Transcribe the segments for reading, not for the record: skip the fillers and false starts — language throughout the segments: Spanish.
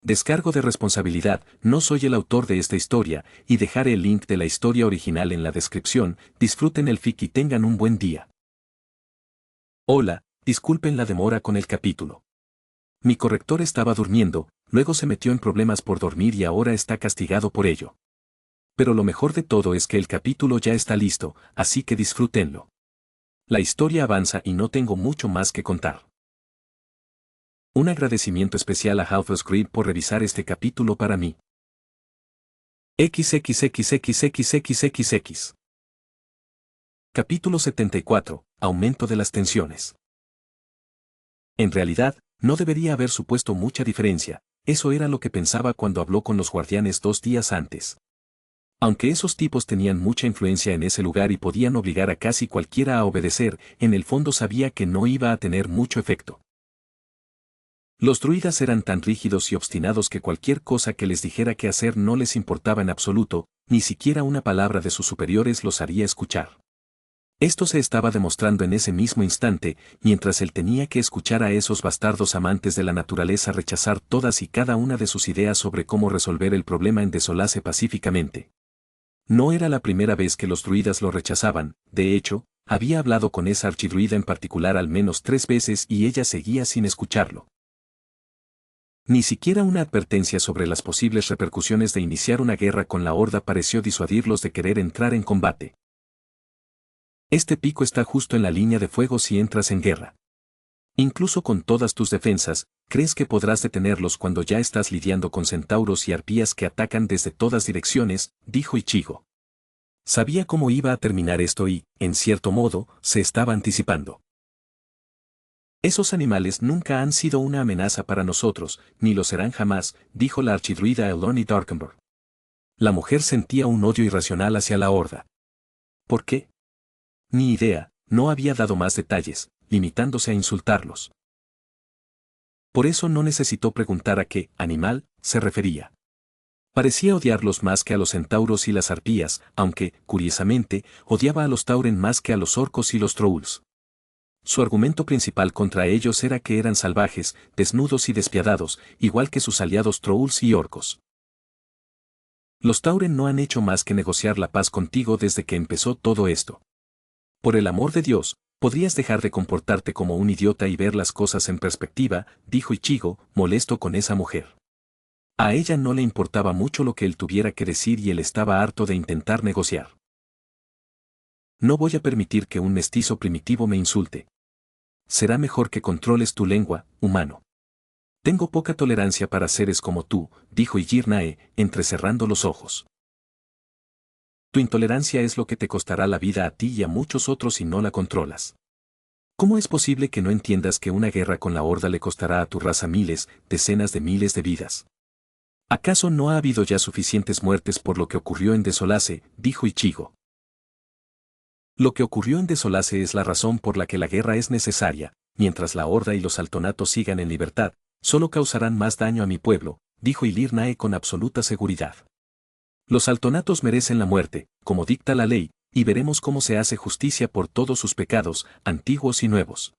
Descargo de responsabilidad, no soy el autor de esta historia, y dejaré el link de la historia original en la descripción. Disfruten el fic y tengan un buen día. Hola, disculpen la demora con el capítulo. Mi corrector estaba durmiendo, luego se metió en problemas por dormir y ahora está castigado por ello. Pero lo mejor de todo es que el capítulo ya está listo, así que disfrútenlo. La historia avanza y no tengo mucho más que contar. Un agradecimiento especial a Halfos Grid por revisar este capítulo para mí. XXXXXXXX. Capítulo 74. Aumento de las tensiones. En realidad, no debería haber supuesto mucha diferencia, eso era lo que pensaba cuando habló con los guardianes 2 días antes. Aunque esos tipos tenían mucha influencia en ese lugar y podían obligar a casi cualquiera a obedecer, en el fondo sabía que no iba a tener mucho efecto. Los druidas eran tan rígidos y obstinados que cualquier cosa que les dijera qué hacer no les importaba en absoluto, ni siquiera una palabra de sus superiores los haría escuchar. Esto se estaba demostrando en ese mismo instante, mientras él tenía que escuchar a esos bastardos amantes de la naturaleza rechazar todas y cada una de sus ideas sobre cómo resolver el problema en Desolase pacíficamente. No era la primera vez que los druidas lo rechazaban, de hecho, había hablado con esa archidruida en particular al menos 3 veces y ella seguía sin escucharlo. Ni siquiera una advertencia sobre las posibles repercusiones de iniciar una guerra con la Horda pareció disuadirlos de querer entrar en combate. Este pico está justo en la línea de fuego si entras en guerra. Incluso con todas tus defensas, ¿crees que podrás detenerlos cuando ya estás lidiando con centauros y arpías que atacan desde todas direcciones?, dijo Ichigo. Sabía cómo iba a terminar esto y, en cierto modo, se estaba anticipando. Esos animales nunca han sido una amenaza para nosotros, ni lo serán jamás, dijo la archidruida Eloni Darkenborg. La mujer sentía un odio irracional hacia la Horda. ¿Por qué? Ni idea, no había dado más detalles, limitándose a insultarlos. Por eso no necesitó preguntar a qué animal se refería. Parecía odiarlos más que a los centauros y las arpías, aunque, curiosamente, odiaba a los tauren más que a los orcos y los trolls. Su argumento principal contra ellos era que eran salvajes, desnudos y despiadados, igual que sus aliados trolls y orcos. Los tauren no han hecho más que negociar la paz contigo desde que empezó todo esto. Por el amor de Dios, podrías dejar de comportarte como un idiota y ver las cosas en perspectiva, dijo Ichigo, molesto con esa mujer. A ella no le importaba mucho lo que él tuviera que decir y él estaba harto de intentar negociar. No voy a permitir que un mestizo primitivo me insulte. Será mejor que controles tu lengua, humano. Tengo poca tolerancia para seres como tú, dijo Ygir-Nae, entrecerrando los ojos. Tu intolerancia es lo que te costará la vida a ti y a muchos otros si no la controlas. ¿Cómo es posible que no entiendas que una guerra con la Horda le costará a tu raza miles, decenas de miles de vidas? ¿Acaso no ha habido ya suficientes muertes por lo que ocurrió en Desolase?, dijo Ichigo. Lo que ocurrió en Desolase es la razón por la que la guerra es necesaria, mientras la Horda y los Altonatos sigan en libertad, solo causarán más daño a mi pueblo, dijo Ygir-Nae con absoluta seguridad. Los Altonatos merecen la muerte, como dicta la ley, y veremos cómo se hace justicia por todos sus pecados, antiguos y nuevos.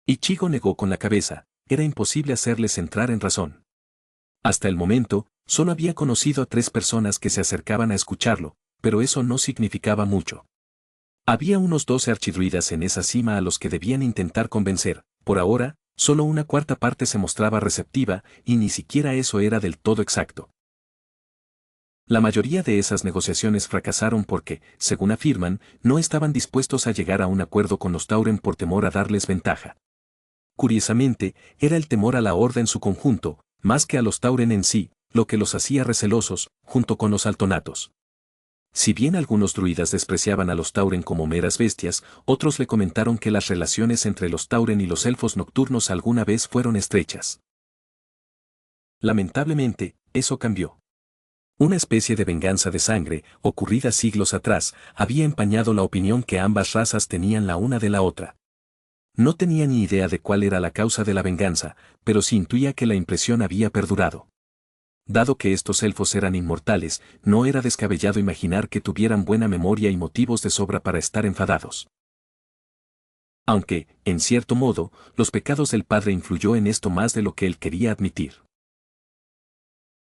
Ichigo negó con la cabeza, era imposible hacerles entrar en razón. Hasta el momento, solo había conocido a 3 personas que se acercaban a escucharlo, pero eso no significaba mucho. Había unos 12 archidruidas en esa cima a los que debían intentar convencer, por ahora, solo una cuarta parte se mostraba receptiva, y ni siquiera eso era del todo exacto. La mayoría de esas negociaciones fracasaron porque, según afirman, no estaban dispuestos a llegar a un acuerdo con los Tauren por temor a darles ventaja. Curiosamente, era el temor a la Horda en su conjunto, más que a los Tauren en sí, lo que los hacía recelosos, junto con los Altonatos. Si bien algunos druidas despreciaban a los Tauren como meras bestias, otros le comentaron que las relaciones entre los Tauren y los elfos nocturnos alguna vez fueron estrechas. Lamentablemente, eso cambió. Una especie de venganza de sangre, ocurrida siglos atrás, había empañado la opinión que ambas razas tenían la una de la otra. No tenía ni idea de cuál era la causa de la venganza, pero sí intuía que la impresión había perdurado. Dado que estos elfos eran inmortales, no era descabellado imaginar que tuvieran buena memoria y motivos de sobra para estar enfadados. Aunque, en cierto modo, los pecados del padre influyó en esto más de lo que él quería admitir.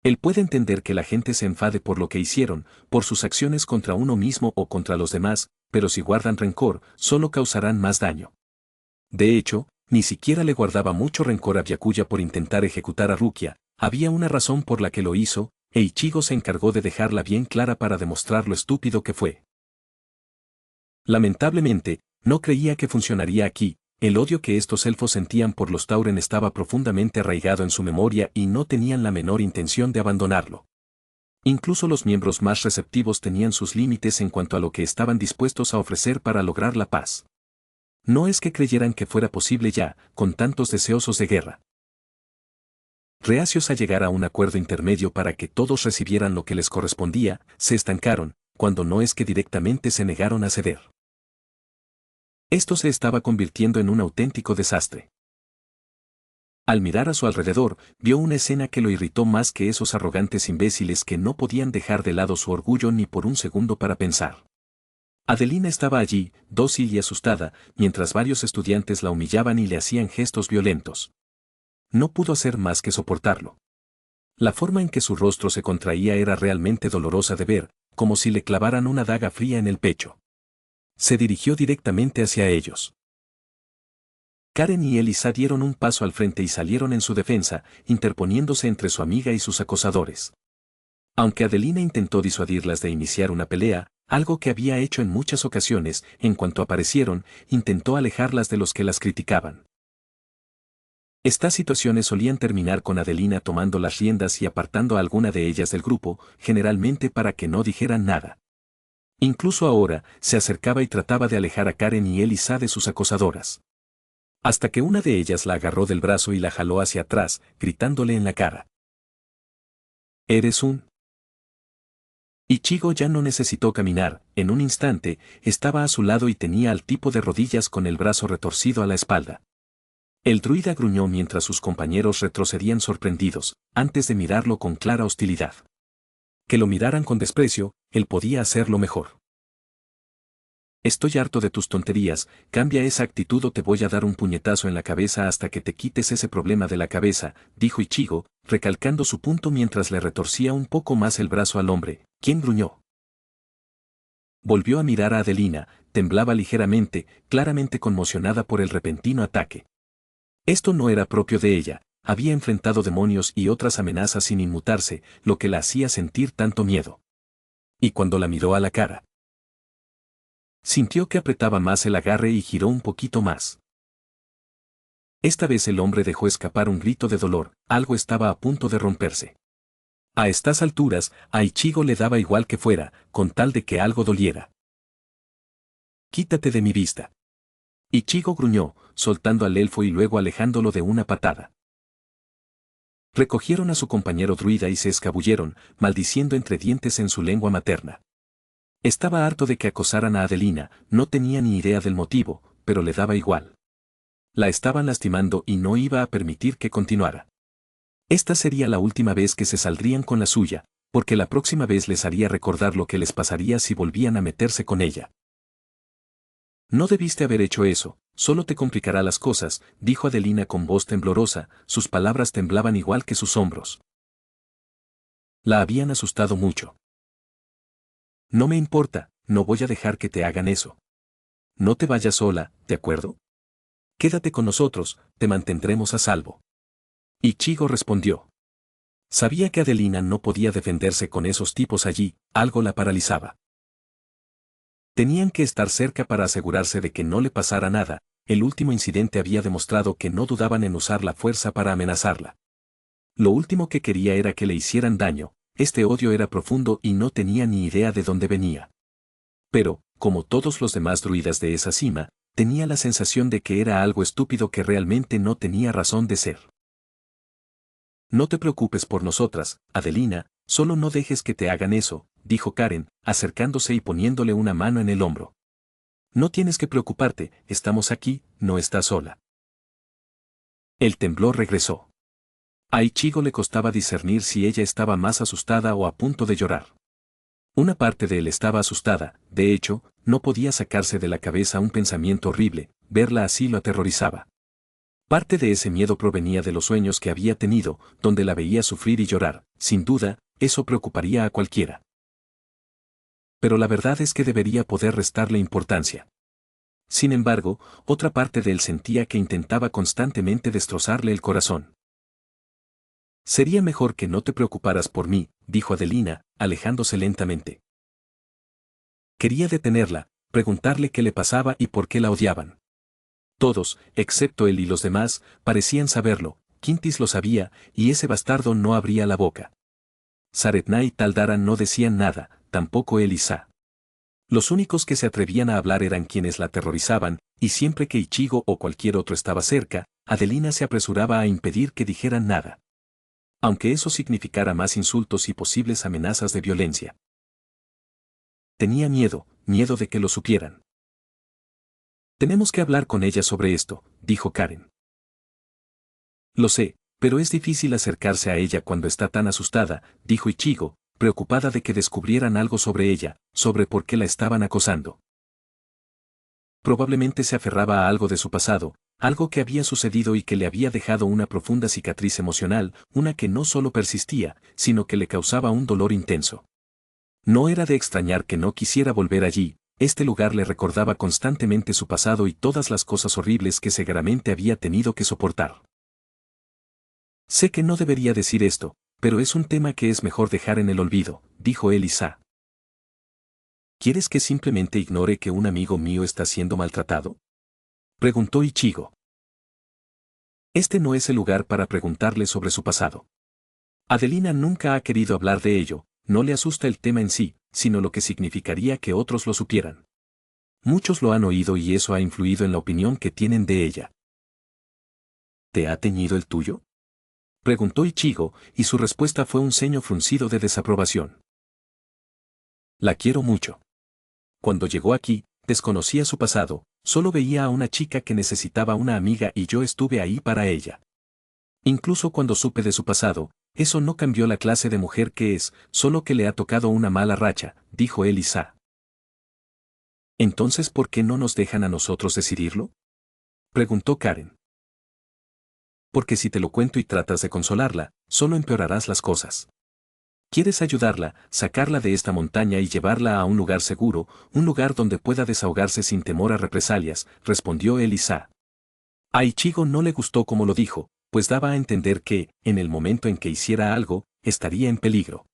Él puede entender que la gente se enfade por lo que hicieron, por sus acciones contra uno mismo o contra los demás, pero si guardan rencor, solo causarán más daño. De hecho, ni siquiera le guardaba mucho rencor a Byakuya por intentar ejecutar a Rukia, había una razón por la que lo hizo, e Ichigo se encargó de dejarla bien clara para demostrar lo estúpido que fue. Lamentablemente, no creía que funcionaría aquí, el odio que estos elfos sentían por los Tauren estaba profundamente arraigado en su memoria y no tenían la menor intención de abandonarlo. Incluso los miembros más receptivos tenían sus límites en cuanto a lo que estaban dispuestos a ofrecer para lograr la paz. No es que creyeran que fuera posible ya, con tantos deseosos de guerra. Reacios a llegar a un acuerdo intermedio para que todos recibieran lo que les correspondía, se estancaron, cuando no es que directamente se negaron a ceder. Esto se estaba convirtiendo en un auténtico desastre. Al mirar a su alrededor, vio una escena que lo irritó más que esos arrogantes imbéciles que no podían dejar de lado su orgullo ni por un segundo para pensar. Adelina estaba allí, dócil y asustada, mientras varios estudiantes la humillaban y le hacían gestos violentos. No pudo hacer más que soportarlo. La forma en que su rostro se contraía era realmente dolorosa de ver, como si le clavaran una daga fría en el pecho. Se dirigió directamente hacia ellos. Karen y Elisa dieron un paso al frente y salieron en su defensa, interponiéndose entre su amiga y sus acosadores. Aunque Adelina intentó disuadirlas de iniciar una pelea, algo que había hecho en muchas ocasiones, en cuanto aparecieron, intentó alejarlas de los que las criticaban. Estas situaciones solían terminar con Adelina tomando las riendas y apartando a alguna de ellas del grupo, generalmente para que no dijeran nada. Incluso ahora, se acercaba y trataba de alejar a Karen y Elisa de sus acosadoras. Hasta que una de ellas la agarró del brazo y la jaló hacia atrás, gritándole en la cara. «¿Eres un...?» Ichigo ya no necesitó caminar, en un instante, estaba a su lado y tenía al tipo de rodillas con el brazo retorcido a la espalda. El druida gruñó mientras sus compañeros retrocedían sorprendidos, antes de mirarlo con clara hostilidad. Que lo miraran con desprecio, él podía hacerlo mejor. «Estoy harto de tus tonterías, cambia esa actitud o te voy a dar un puñetazo en la cabeza hasta que te quites ese problema de la cabeza», dijo Ichigo, recalcando su punto mientras le retorcía un poco más el brazo al hombre, quien gruñó. Volvió a mirar a Adelina, temblaba ligeramente, claramente conmocionada por el repentino ataque. Esto no era propio de ella, había enfrentado demonios y otras amenazas sin inmutarse, lo que la hacía sentir tanto miedo. Y cuando la miró a la cara, sintió que apretaba más el agarre y giró un poquito más. Esta vez el hombre dejó escapar un grito de dolor, algo estaba a punto de romperse. A estas alturas, a Ichigo le daba igual que fuera, con tal de que algo doliera. «Quítate de mi vista». Ichigo gruñó, soltando al elfo y luego alejándolo de una patada. Recogieron a su compañero druida y se escabulleron, maldiciendo entre dientes en su lengua materna. Estaba harto de que acosaran a Adelina, no tenía ni idea del motivo, pero le daba igual. La estaban lastimando y no iba a permitir que continuara. Esta sería la última vez que se saldrían con la suya, porque la próxima vez les haría recordar lo que les pasaría si volvían a meterse con ella. «No debiste haber hecho eso, solo te complicará las cosas», dijo Adelina con voz temblorosa, sus palabras temblaban igual que sus hombros. La habían asustado mucho. «No me importa, no voy a dejar que te hagan eso. No te vayas sola, ¿de acuerdo? Quédate con nosotros, te mantendremos a salvo». Ichigo respondió. Sabía que Adelina no podía defenderse con esos tipos allí, algo la paralizaba. Tenían que estar cerca para asegurarse de que no le pasara nada, el último incidente había demostrado que no dudaban en usar la fuerza para amenazarla. Lo último que quería era que le hicieran daño, este odio era profundo y no tenía ni idea de dónde venía. Pero, como todos los demás druidas de esa cima, tenía la sensación de que era algo estúpido que realmente no tenía razón de ser. «No te preocupes por nosotras, Adelina, solo no dejes que te hagan eso», dijo Karen, acercándose y poniéndole una mano en el hombro. «No tienes que preocuparte, estamos aquí, no estás sola». El temblor regresó. A Ichigo le costaba discernir si ella estaba más asustada o a punto de llorar. Una parte de él estaba asustada, de hecho, no podía sacarse de la cabeza un pensamiento horrible, verla así lo aterrorizaba. Parte de ese miedo provenía de los sueños que había tenido, donde la veía sufrir y llorar. Sin duda, eso preocuparía a cualquiera. Pero la verdad es que debería poder restarle importancia. Sin embargo, otra parte de él sentía que intentaba constantemente destrozarle el corazón. Sería mejor que no te preocuparas por mí, dijo Adelina, alejándose lentamente. Quería detenerla, preguntarle qué le pasaba y por qué la odiaban. Todos, excepto él y los demás, parecían saberlo. Quintis lo sabía, y ese bastardo no abría la boca. Saretna y Taldara no decían nada, tampoco él y Sa. Los únicos que se atrevían a hablar eran quienes la aterrorizaban, y siempre que Ichigo o cualquier otro estaba cerca, Adelina se apresuraba a impedir que dijeran nada. Aunque eso significara más insultos y posibles amenazas de violencia. Tenía miedo de que lo supieran. Tenemos que hablar con ella sobre esto, dijo Karen. Lo sé, pero es difícil acercarse a ella cuando está tan asustada, dijo Ichigo, preocupada de que descubrieran algo sobre ella, sobre por qué la estaban acosando. Probablemente se aferraba a algo de su pasado, algo que había sucedido y que le había dejado una profunda cicatriz emocional, una que no solo persistía, sino que le causaba un dolor intenso. No era de extrañar que no quisiera volver allí, este lugar le recordaba constantemente su pasado y todas las cosas horribles que seguramente había tenido que soportar. Sé que no debería decir esto, pero es un tema que es mejor dejar en el olvido, dijo Elisa. ¿Quieres que simplemente ignore que un amigo mío está siendo maltratado? Preguntó Ichigo. Este no es el lugar para preguntarle sobre su pasado. Adelina nunca ha querido hablar de ello, no le asusta el tema en sí, sino lo que significaría que otros lo supieran. Muchos lo han oído y eso ha influido en la opinión que tienen de ella. ¿Te ha teñido el tuyo? Preguntó Ichigo, y su respuesta fue un ceño fruncido de desaprobación. La quiero mucho. Cuando llegó aquí, desconocía su pasado, solo veía a una chica que necesitaba una amiga y yo estuve ahí para ella. Incluso cuando supe de su pasado, eso no cambió la clase de mujer que es, solo que le ha tocado una mala racha, dijo Elisa. ¿Entonces por qué no nos dejan a nosotros decidirlo? Preguntó Karen. Porque si te lo cuento y tratas de consolarla, solo empeorarás las cosas. ¿Quieres ayudarla, sacarla de esta montaña y llevarla a un lugar seguro, un lugar donde pueda desahogarse sin temor a represalias? Respondió Elisa. A Ichigo no le gustó como lo dijo, pues daba a entender que, en el momento en que hiciera algo, estaría en peligro.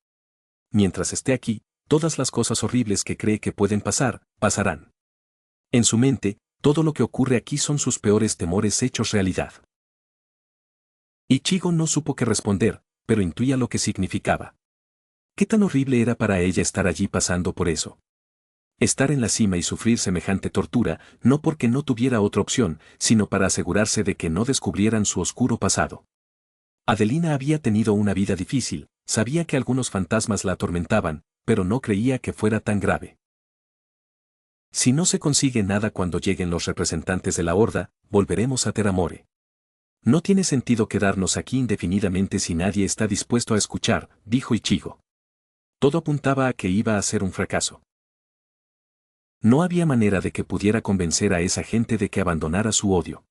Mientras esté aquí, todas las cosas horribles que cree que pueden pasar, pasarán. En su mente, todo lo que ocurre aquí son sus peores temores hechos realidad. Ichigo no supo qué responder, pero intuía lo que significaba. ¿Qué tan horrible era para ella estar allí pasando por eso? Estar en la cima y sufrir semejante tortura, no porque no tuviera otra opción, sino para asegurarse de que no descubrieran su oscuro pasado. Adelina había tenido una vida difícil, sabía que algunos fantasmas la atormentaban, pero no creía que fuera tan grave. Si no se consigue nada cuando lleguen los representantes de la Horda, volveremos a Teramore. No tiene sentido quedarnos aquí indefinidamente si nadie está dispuesto a escuchar, dijo Ichigo. Todo apuntaba a que iba a ser un fracaso. No había manera de que pudiera convencer a esa gente de que abandonara su odio.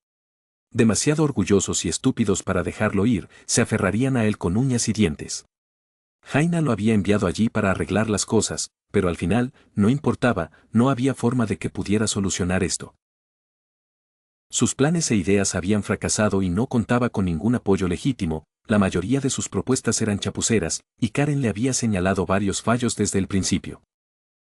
Demasiado orgullosos y estúpidos para dejarlo ir, se aferrarían a él con uñas y dientes. Jaina lo había enviado allí para arreglar las cosas, pero al final, no importaba, no había forma de que pudiera solucionar esto. Sus planes e ideas habían fracasado y no contaba con ningún apoyo legítimo, la mayoría de sus propuestas eran chapuceras, y Karen le había señalado varios fallos desde el principio.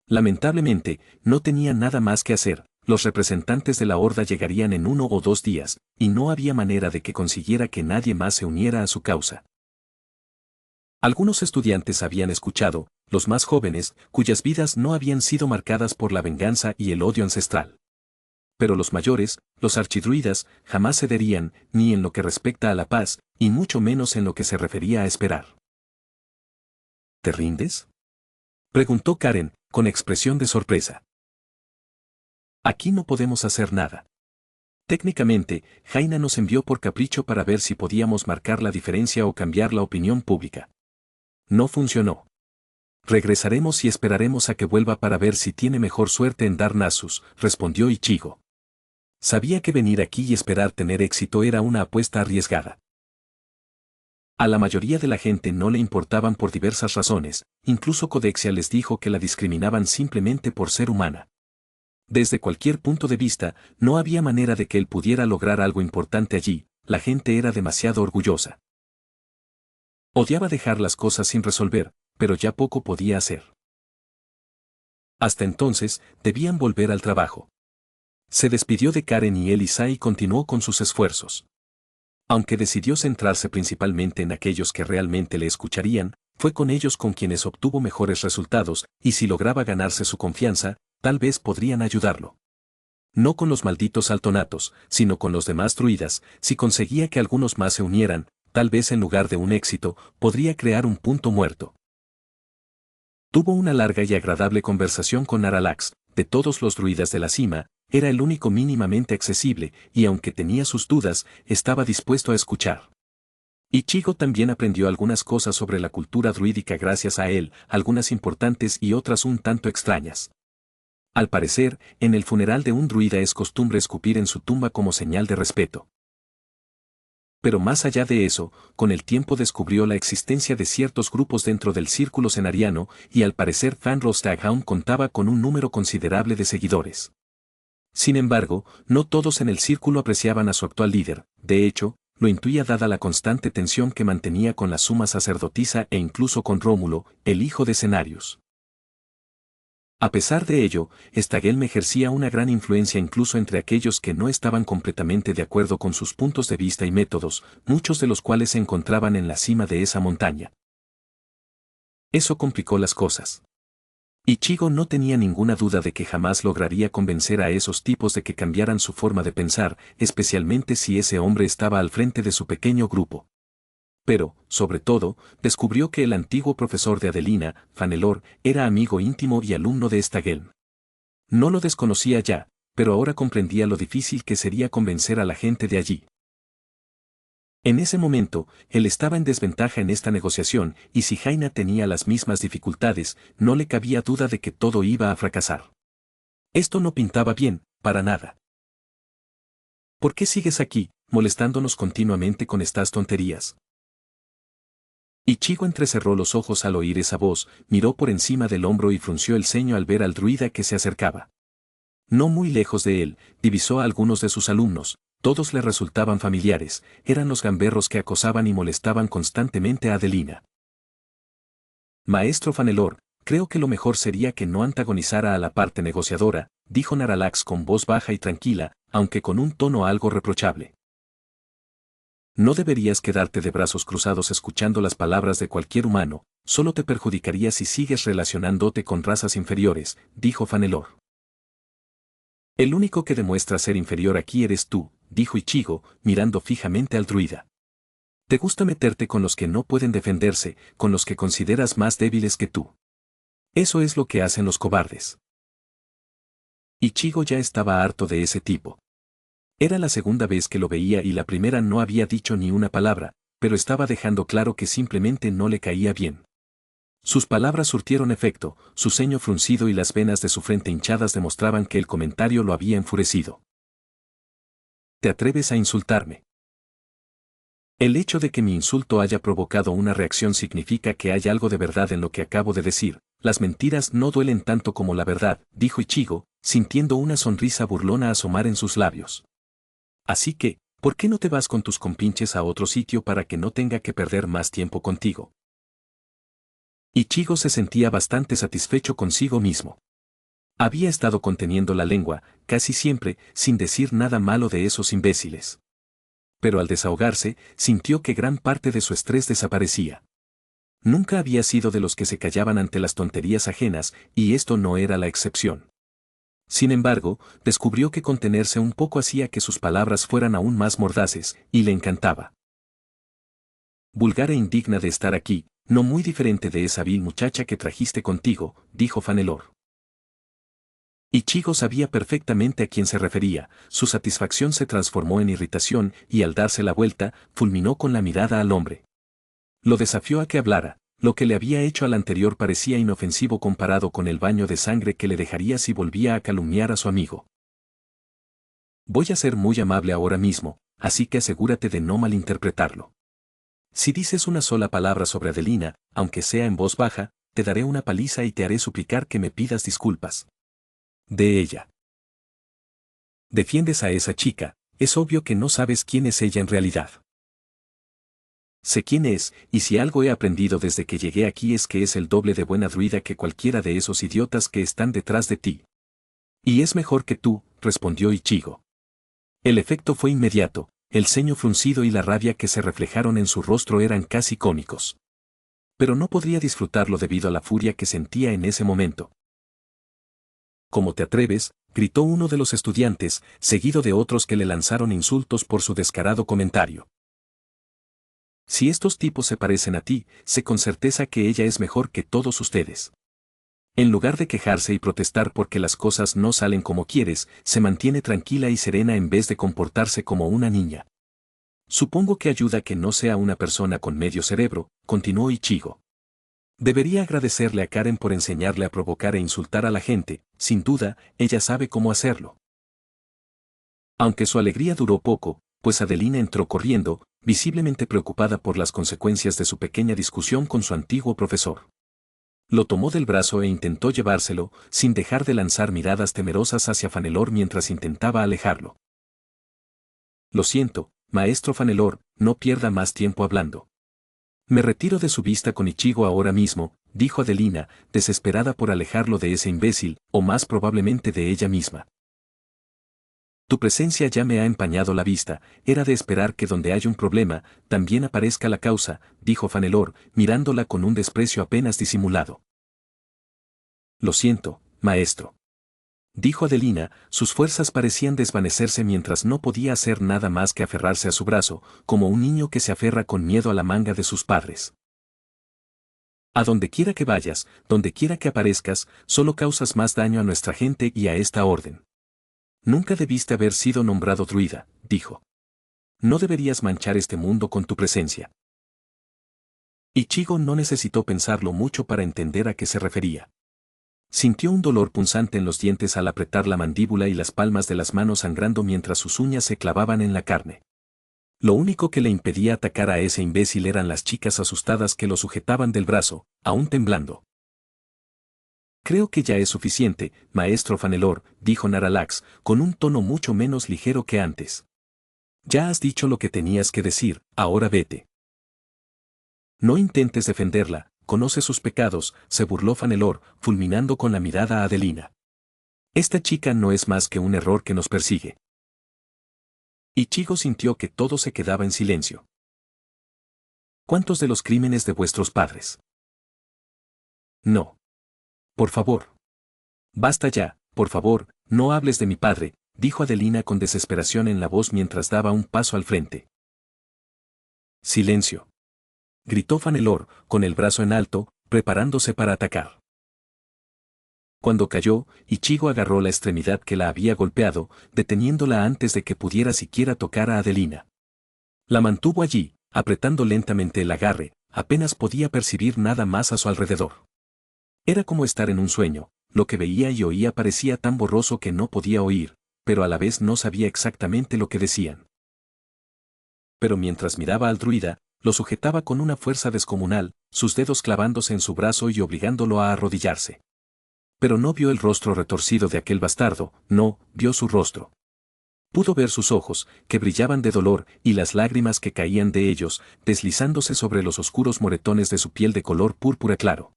Lamentablemente, no tenía nada más que hacer, los representantes de la Horda llegarían en 1 o 2 días, y no había manera de que consiguiera que nadie más se uniera a su causa. Algunos estudiantes habían escuchado, los más jóvenes, cuyas vidas no habían sido marcadas por la venganza y el odio ancestral. Pero los mayores, los archidruidas, jamás cederían, ni en lo que respecta a la paz, y mucho menos en lo que se refería a esperar. ¿Te rindes? Preguntó Karen, con expresión de sorpresa. Aquí no podemos hacer nada. Técnicamente, Jaina nos envió por capricho para ver si podíamos marcar la diferencia o cambiar la opinión pública. No funcionó. Regresaremos y esperaremos a que vuelva para ver si tiene mejor suerte en Darnassus, respondió Ichigo. Sabía que venir aquí y esperar tener éxito era una apuesta arriesgada. A la mayoría de la gente no le importaban por diversas razones, incluso Codexia les dijo que la discriminaban simplemente por ser humana. Desde cualquier punto de vista, no había manera de que él pudiera lograr algo importante allí, la gente era demasiado orgullosa. Odiaba dejar las cosas sin resolver, pero ya poco podía hacer. Hasta entonces, debían volver al trabajo. Se despidió de Karen y Elisa y continuó con sus esfuerzos. Aunque decidió centrarse principalmente en aquellos que realmente le escucharían, fue con ellos con quienes obtuvo mejores resultados, y si lograba ganarse su confianza, tal vez podrían ayudarlo. No con los malditos altonatos, sino con los demás druidas, si conseguía que algunos más se unieran, tal vez en lugar de un éxito, podría crear un punto muerto. Tuvo una larga y agradable conversación con Aralax, de todos los druidas de la cima, era el único mínimamente accesible, y aunque tenía sus dudas, estaba dispuesto a escuchar. Ichigo también aprendió algunas cosas sobre la cultura druídica gracias a él, algunas importantes y otras un tanto extrañas. Al parecer, en el funeral de un druida es costumbre escupir en su tumba como señal de respeto. Pero más allá de eso, con el tiempo descubrió la existencia de ciertos grupos dentro del círculo cenariano, y al parecer Fenrir Staghound contaba con un número considerable de seguidores. Sin embargo, no todos en el círculo apreciaban a su actual líder, de hecho, lo intuía dada la constante tensión que mantenía con la suma sacerdotisa e incluso con Rómulo, el hijo de Cenarius. A pesar de ello, Staghelm ejercía una gran influencia incluso entre aquellos que no estaban completamente de acuerdo con sus puntos de vista y métodos, muchos de los cuales se encontraban en la cima de esa montaña. Eso complicó las cosas. Ichigo no tenía ninguna duda de que jamás lograría convencer a esos tipos de que cambiaran su forma de pensar, especialmente si ese hombre estaba al frente de su pequeño grupo. Pero, sobre todo, descubrió que el antiguo profesor de Adelina, Fanelor, era amigo íntimo y alumno de Staghelm. No lo desconocía ya, pero ahora comprendía lo difícil que sería convencer a la gente de allí. En ese momento, él estaba en desventaja en esta negociación, y si Jaina tenía las mismas dificultades, no le cabía duda de que todo iba a fracasar. Esto no pintaba bien, para nada. ¿Por qué sigues aquí, molestándonos continuamente con estas tonterías? Ichigo entrecerró los ojos al oír esa voz, miró por encima del hombro y frunció el ceño al ver al druida que se acercaba. No muy lejos de él, divisó a algunos de sus alumnos, todos le resultaban familiares, eran los gamberros que acosaban y molestaban constantemente a Adelina. Maestro Fanelor, creo que lo mejor sería que no antagonizara a la parte negociadora, dijo Naralax con voz baja y tranquila, aunque con un tono algo reprochable. No deberías quedarte de brazos cruzados escuchando las palabras de cualquier humano, solo te perjudicaría si sigues relacionándote con razas inferiores, dijo Fanelor. El único que demuestra ser inferior aquí eres tú, dijo Ichigo, mirando fijamente al druida. Te gusta meterte con los que no pueden defenderse, con los que consideras más débiles que tú. Eso es lo que hacen los cobardes. Ichigo ya estaba harto de ese tipo. Era la segunda vez que lo veía y la primera no había dicho ni una palabra, pero estaba dejando claro que simplemente no le caía bien. Sus palabras surtieron efecto, su ceño fruncido y las venas de su frente hinchadas demostraban que el comentario lo había enfurecido. ¿Te atreves a insultarme? El hecho de que mi insulto haya provocado una reacción significa que hay algo de verdad en lo que acabo de decir. Las mentiras no duelen tanto como la verdad, dijo Ichigo, sintiendo una sonrisa burlona asomar en sus labios. Así que, ¿por qué no te vas con tus compinches a otro sitio para que no tenga que perder más tiempo contigo? Ichigo se sentía bastante satisfecho consigo mismo. Había estado conteniendo la lengua, casi siempre, sin decir nada malo de esos imbéciles. Pero al desahogarse, sintió que gran parte de su estrés desaparecía. Nunca había sido de los que se callaban ante las tonterías ajenas, y esto no era la excepción. Sin embargo, descubrió que contenerse un poco hacía que sus palabras fueran aún más mordaces, y le encantaba. Vulgar e indigna de estar aquí, no muy diferente de esa vil muchacha que trajiste contigo, dijo Fanelor. Ichigo sabía perfectamente a quién se refería, su satisfacción se transformó en irritación y al darse la vuelta, fulminó con la mirada al hombre. Lo desafió a que hablara. Lo que le había hecho al anterior parecía inofensivo comparado con el baño de sangre que le dejaría si volvía a calumniar a su amigo. Voy a ser muy amable ahora mismo, así que asegúrate de no malinterpretarlo. Si dices una sola palabra sobre Adelina, aunque sea en voz baja, te daré una paliza y te haré suplicar que me pidas disculpas. De ella. Defiendes a esa chica, es obvio que no sabes quién es ella en realidad. Sé quién es, y si algo he aprendido desde que llegué aquí es que es el doble de buena druida que cualquiera de esos idiotas que están detrás de ti. Y es mejor que tú, respondió Ichigo. El efecto fue inmediato, el ceño fruncido y la rabia que se reflejaron en su rostro eran casi cómicos. Pero no podría disfrutarlo debido a la furia que sentía en ese momento. ¿Cómo te atreves?, gritó uno de los estudiantes, seguido de otros que le lanzaron insultos por su descarado comentario. Si estos tipos se parecen a ti, sé con certeza que ella es mejor que todos ustedes. En lugar de quejarse y protestar porque las cosas no salen como quieres, se mantiene tranquila y serena en vez de comportarse como una niña. Supongo que ayuda que no sea una persona con medio cerebro, continuó Ichigo. Debería agradecerle a Karen por enseñarle a provocar e insultar a la gente, sin duda, ella sabe cómo hacerlo. Aunque su alegría duró poco, pues Adelina entró corriendo, visiblemente preocupada por las consecuencias de su pequeña discusión con su antiguo profesor. Lo tomó del brazo e intentó llevárselo, sin dejar de lanzar miradas temerosas hacia Fanelor mientras intentaba alejarlo. Lo siento, maestro Fanelor, no pierda más tiempo hablando. Me retiro de su vista con Ichigo ahora mismo, dijo Adelina, desesperada por alejarlo de ese imbécil, o más probablemente de ella misma. Tu presencia ya me ha empañado la vista, era de esperar que donde hay un problema, también aparezca la causa, dijo Fanelor, mirándola con un desprecio apenas disimulado. Lo siento, maestro. Dijo Adelina, sus fuerzas parecían desvanecerse mientras no podía hacer nada más que aferrarse a su brazo, como un niño que se aferra con miedo a la manga de sus padres. A donde quiera que vayas, donde quiera que aparezcas, solo causas más daño a nuestra gente y a esta orden. Nunca debiste haber sido nombrado druida, dijo. No deberías manchar este mundo con tu presencia. Ichigo no necesitó pensarlo mucho para entender a qué se refería. Sintió un dolor punzante en los dientes al apretar la mandíbula y las palmas de las manos sangrando mientras sus uñas se clavaban en la carne. Lo único que le impedía atacar a ese imbécil eran las chicas asustadas que lo sujetaban del brazo, aún temblando. Creo que ya es suficiente, maestro Fanelor, dijo Naralax, con un tono mucho menos ligero que antes. Ya has dicho lo que tenías que decir, ahora vete. No intentes defenderla, conoce sus pecados, se burló Fanelor, fulminando con la mirada a Adelina. Esta chica no es más que un error que nos persigue. Ichigo sintió que todo se quedaba en silencio. ¿Cuántos de los crímenes de vuestros padres? No. Por favor. Basta ya, por favor, no hables de mi padre, dijo Adelina con desesperación en la voz mientras daba un paso al frente. Silencio. Gritó Fanelor, con el brazo en alto, preparándose para atacar. Cuando cayó, Ichigo agarró la extremidad que la había golpeado, deteniéndola antes de que pudiera siquiera tocar a Adelina. La mantuvo allí, apretando lentamente el agarre, apenas podía percibir nada más a su alrededor. Era como estar en un sueño, lo que veía y oía parecía tan borroso que no podía oír, pero a la vez no sabía exactamente lo que decían. Pero mientras miraba al druida, lo sujetaba con una fuerza descomunal, sus dedos clavándose en su brazo y obligándolo a arrodillarse. Pero no vio el rostro retorcido de aquel bastardo, no, vio su rostro. Pudo ver sus ojos, que brillaban de dolor, y las lágrimas que caían de ellos, deslizándose sobre los oscuros moretones de su piel de color púrpura claro.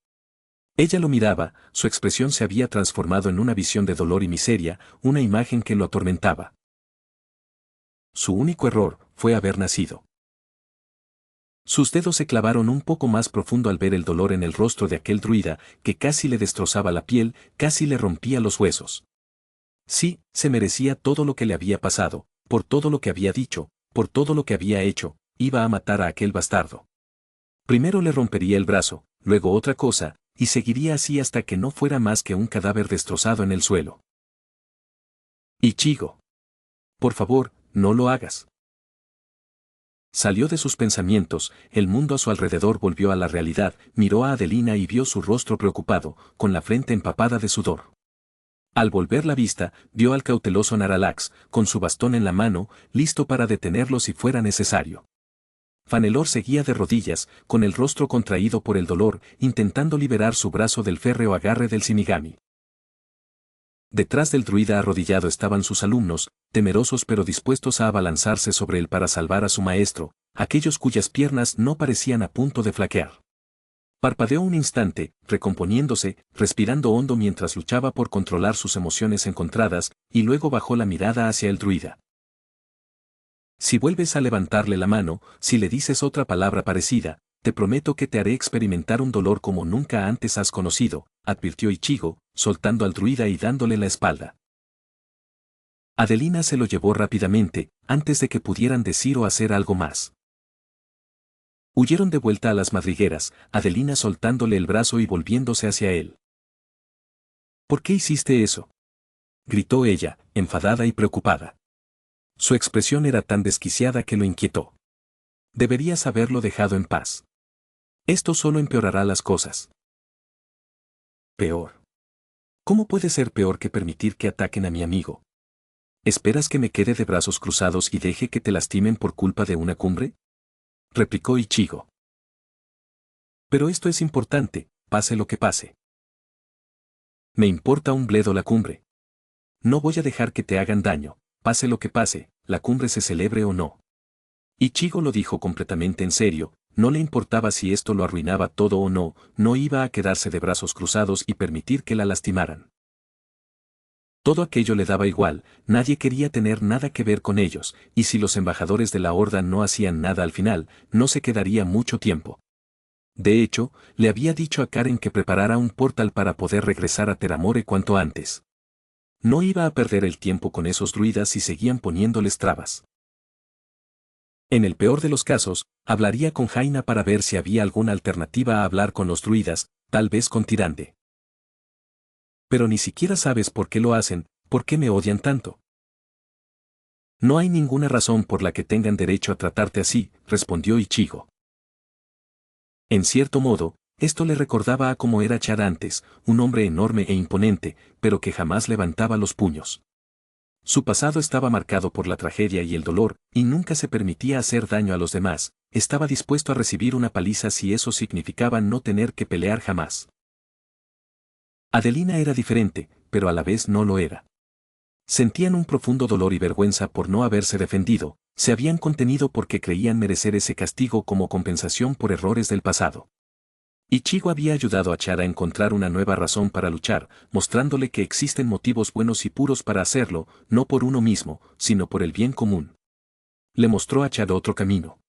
Ella lo miraba, su expresión se había transformado en una visión de dolor y miseria, una imagen que lo atormentaba. Su único error fue haber nacido. Sus dedos se clavaron un poco más profundo al ver el dolor en el rostro de aquel druida, que casi le destrozaba la piel, casi le rompía los huesos. Sí, se merecía todo lo que le había pasado, por todo lo que había dicho, por todo lo que había hecho, iba a matar a aquel bastardo. Primero le rompería el brazo, luego otra cosa, y seguiría así hasta que no fuera más que un cadáver destrozado en el suelo. Ichigo. Por favor, no lo hagas. Salió de sus pensamientos, el mundo a su alrededor volvió a la realidad, miró a Adelina y vio su rostro preocupado, con la frente empapada de sudor. Al volver la vista, vio al cauteloso Naralax, con su bastón en la mano, listo para detenerlo si fuera necesario. Fanelor seguía de rodillas, con el rostro contraído por el dolor, intentando liberar su brazo del férreo agarre del Shinigami. Detrás del druida arrodillado estaban sus alumnos, temerosos pero dispuestos a abalanzarse sobre él para salvar a su maestro, aquellos cuyas piernas no parecían a punto de flaquear. Parpadeó un instante, recomponiéndose, respirando hondo mientras luchaba por controlar sus emociones encontradas, y luego bajó la mirada hacia el druida. Si vuelves a levantarle la mano, si le dices otra palabra parecida, te prometo que te haré experimentar un dolor como nunca antes has conocido, advirtió Ichigo, soltando al druida y dándole la espalda. Adelina se lo llevó rápidamente, antes de que pudieran decir o hacer algo más. Huyeron de vuelta a las madrigueras, Adelina soltándole el brazo y volviéndose hacia él. ¿Por qué hiciste eso?, gritó ella, enfadada y preocupada. Su expresión era tan desquiciada que lo inquietó. Deberías haberlo dejado en paz. Esto solo empeorará las cosas. Peor. ¿Cómo puede ser peor que permitir que ataquen a mi amigo? ¿Esperas que me quede de brazos cruzados y deje que te lastimen por culpa de una cumbre?, replicó Ichigo. Pero esto es importante, pase lo que pase. Me importa un bledo la cumbre. No voy a dejar que te hagan daño, pase lo que pase, la cumbre se celebre o no. Ichigo lo dijo completamente en serio, no le importaba si esto lo arruinaba todo o no, no iba a quedarse de brazos cruzados y permitir que la lastimaran. Todo aquello le daba igual, nadie quería tener nada que ver con ellos, y si los embajadores de la Horda no hacían nada al final, no se quedaría mucho tiempo. De hecho, le había dicho a Karen que preparara un portal para poder regresar a Teramore cuanto antes. No iba a perder el tiempo con esos druidas si seguían poniéndoles trabas. En el peor de los casos, hablaría con Jaina para ver si había alguna alternativa a hablar con los druidas, tal vez con Tirande. Pero ni siquiera sabes por qué lo hacen, por qué me odian tanto. No hay ninguna razón por la que tengan derecho a tratarte así, respondió Ichigo. En cierto modo, esto le recordaba a cómo era Chad antes, un hombre enorme e imponente, pero que jamás levantaba los puños. Su pasado estaba marcado por la tragedia y el dolor, y nunca se permitía hacer daño a los demás, estaba dispuesto a recibir una paliza si eso significaba no tener que pelear jamás. Adelina era diferente, pero a la vez no lo era. Sentían un profundo dolor y vergüenza por no haberse defendido, se habían contenido porque creían merecer ese castigo como compensación por errores del pasado. Ichigo había ayudado a Chad a encontrar una nueva razón para luchar, mostrándole que existen motivos buenos y puros para hacerlo, no por uno mismo, sino por el bien común. Le mostró a Chad otro camino.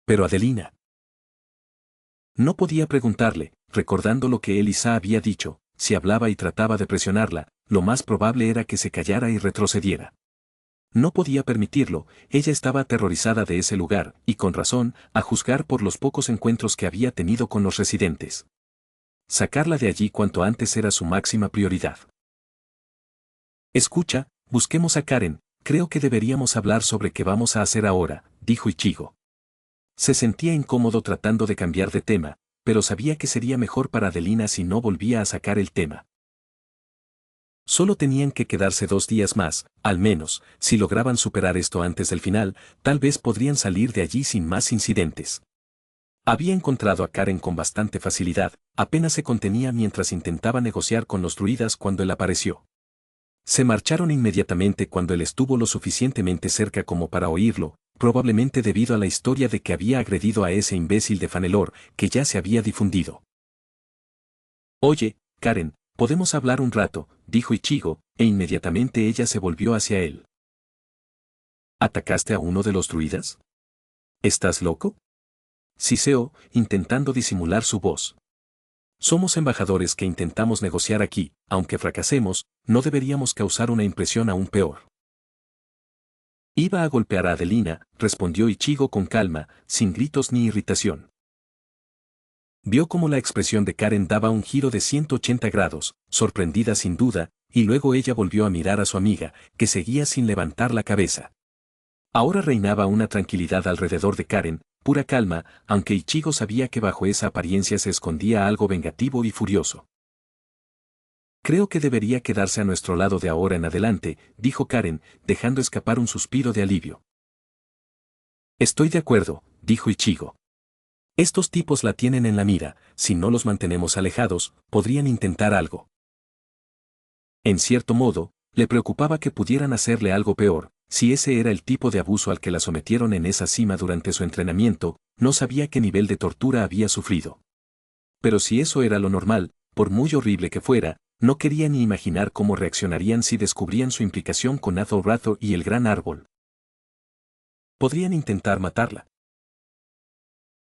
Pero Adelina no podía preguntarle, recordando lo que Elisa había dicho, si hablaba y trataba de presionarla, lo más probable era que se callara y retrocediera. No podía permitirlo, ella estaba aterrorizada de ese lugar, y con razón, a juzgar por los pocos encuentros que había tenido con los residentes. Sacarla de allí cuanto antes era su máxima prioridad. Escucha, busquemos a Karen, creo que deberíamos hablar sobre qué vamos a hacer ahora, dijo Ichigo. Se sentía incómodo tratando de cambiar de tema, pero sabía que sería mejor para Adelina si no volvía a sacar el tema. Solo tenían que quedarse 2 días más, al menos, si lograban superar esto antes del final, tal vez podrían salir de allí sin más incidentes. Había encontrado a Karen con bastante facilidad, apenas se contenía mientras intentaba negociar con los druidas cuando él apareció. Se marcharon inmediatamente cuando él estuvo lo suficientemente cerca como para oírlo, probablemente debido a la historia de que había agredido a ese imbécil de Fanelor, que ya se había difundido. Oye, Karen, podemos hablar un rato, dijo Ichigo, e inmediatamente ella se volvió hacia él. ¿Atacaste a uno de los druidas? ¿Estás loco?, siseó, intentando disimular su voz. Somos embajadores que intentamos negociar aquí, aunque fracasemos, no deberíamos causar una impresión aún peor. Iba a golpear a Adelina, respondió Ichigo con calma, sin gritos ni irritación. Vio cómo la expresión de Karen daba un giro de 180 grados, sorprendida sin duda, y luego ella volvió a mirar a su amiga, que seguía sin levantar la cabeza. Ahora reinaba una tranquilidad alrededor de Karen, pura calma, aunque Ichigo sabía que bajo esa apariencia se escondía algo vengativo y furioso. Creo que debería quedarse a nuestro lado de ahora en adelante, dijo Karen, dejando escapar un suspiro de alivio. Estoy de acuerdo, dijo Ichigo. Estos tipos la tienen en la mira, si no los mantenemos alejados, podrían intentar algo. En cierto modo, le preocupaba que pudieran hacerle algo peor, si ese era el tipo de abuso al que la sometieron en esa cima durante su entrenamiento, no sabía qué nivel de tortura había sufrido. Pero si eso era lo normal, por muy horrible que fuera, no quería ni imaginar cómo reaccionarían si descubrían su implicación con Azorazo y el Gran Árbol. Podrían intentar matarla.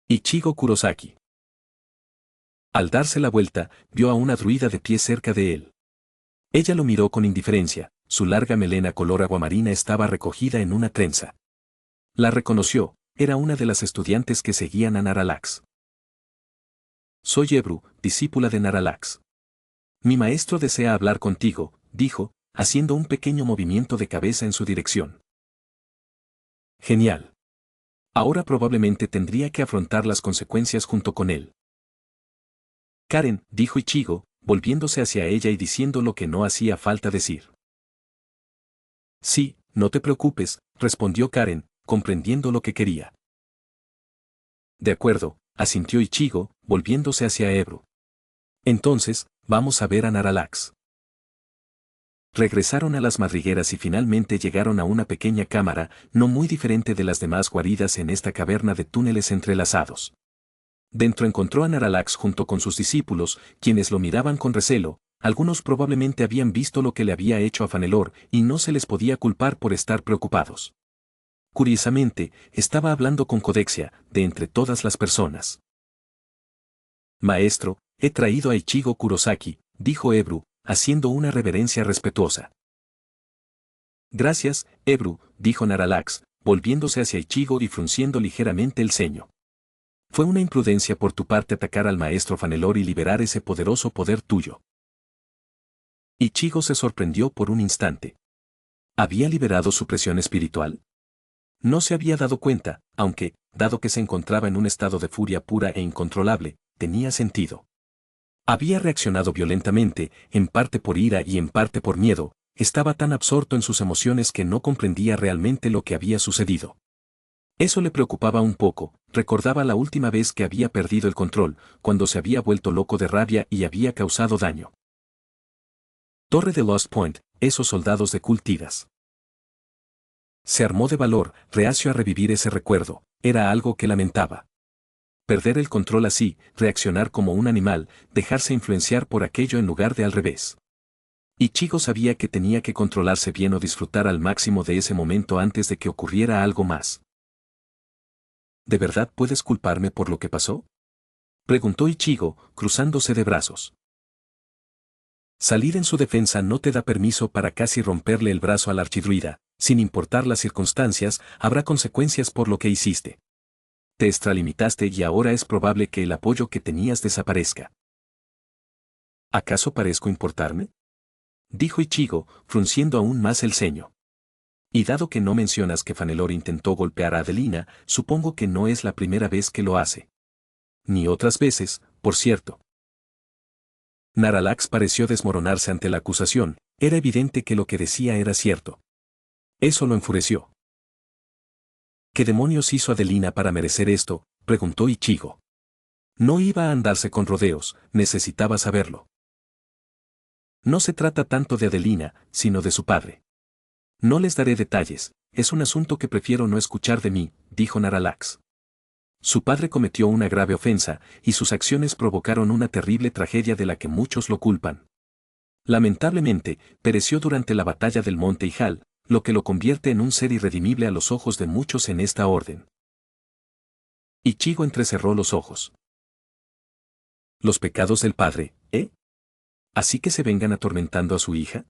Ichigo Kurosaki. Al darse la vuelta, vio a una druida de pie cerca de él. Ella lo miró con indiferencia, su larga melena color aguamarina estaba recogida en una trenza. La reconoció, era una de las estudiantes que seguían a Naralax. Soy Ebru, discípula de Naralax. Mi maestro desea hablar contigo, dijo, haciendo un pequeño movimiento de cabeza en su dirección. Genial. Ahora probablemente tendría que afrontar las consecuencias junto con él. Karen, dijo Ichigo, volviéndose hacia ella y diciendo lo que no hacía falta decir. Sí, no te preocupes, respondió Karen, comprendiendo lo que quería. De acuerdo, asintió Ichigo, volviéndose hacia Ebru. Entonces, vamos a ver a Naralax. Regresaron a las madrigueras y finalmente llegaron a una pequeña cámara, no muy diferente de las demás guaridas en esta caverna de túneles entrelazados. Dentro encontró a Naralax junto con sus discípulos, quienes lo miraban con recelo, algunos probablemente habían visto lo que le había hecho a Fanelor y no se les podía culpar por estar preocupados. Curiosamente, estaba hablando con Codexia, de entre todas las personas. Maestro, he traído a Ichigo Kurosaki, dijo Ebru, haciendo una reverencia respetuosa. Gracias, Ebru, dijo Naralax, volviéndose hacia Ichigo y frunciendo ligeramente el ceño. Fue una imprudencia por tu parte atacar al maestro Fanelor y liberar ese poderoso poder tuyo. Ichigo se sorprendió por un instante. ¿Había liberado su presión espiritual? No se había dado cuenta, aunque, dado que se encontraba en un estado de furia pura e incontrolable, tenía sentido. Había reaccionado violentamente, en parte por ira y en parte por miedo, estaba tan absorto en sus emociones que no comprendía realmente lo que había sucedido. Eso le preocupaba un poco, recordaba la última vez que había perdido el control, cuando se había vuelto loco de rabia y había causado daño. Torre de Lost Point, esos soldados de Cultidas. Se armó de valor, reacio a revivir ese recuerdo, era algo que lamentaba. Perder el control así, reaccionar como un animal, dejarse influenciar por aquello en lugar de al revés. Ichigo sabía que tenía que controlarse bien o disfrutar al máximo de ese momento antes de que ocurriera algo más. ¿De verdad puedes culparme por lo que pasó? Preguntó Ichigo, cruzándose de brazos. Salir en su defensa no te da permiso para casi romperle el brazo al archidruida, sin importar las circunstancias, habrá consecuencias por lo que hiciste. Te extralimitaste y ahora es probable que el apoyo que tenías desaparezca. ¿Acaso parezco importarme? Dijo Ichigo, frunciendo aún más el ceño. Y dado que no mencionas que Fanelor intentó golpear a Adelina, supongo que no es la primera vez que lo hace. Ni otras veces, por cierto. Naralax pareció desmoronarse ante la acusación, era evidente que lo que decía era cierto. Eso lo enfureció. ¿Qué demonios hizo Adelina para merecer esto?, preguntó Ichigo. No iba a andarse con rodeos, necesitaba saberlo. No se trata tanto de Adelina, sino de su padre. No les daré detalles, es un asunto que prefiero no escuchar de mí, dijo Naralax. Su padre cometió una grave ofensa, y sus acciones provocaron una terrible tragedia de la que muchos lo culpan. Lamentablemente, pereció durante la batalla del Monte Ijal, lo que lo convierte en un ser irredimible a los ojos de muchos en esta orden. Ichigo entrecerró los ojos. ¿Los pecados del padre, eh? ¿Así que se vengan atormentando a su hija?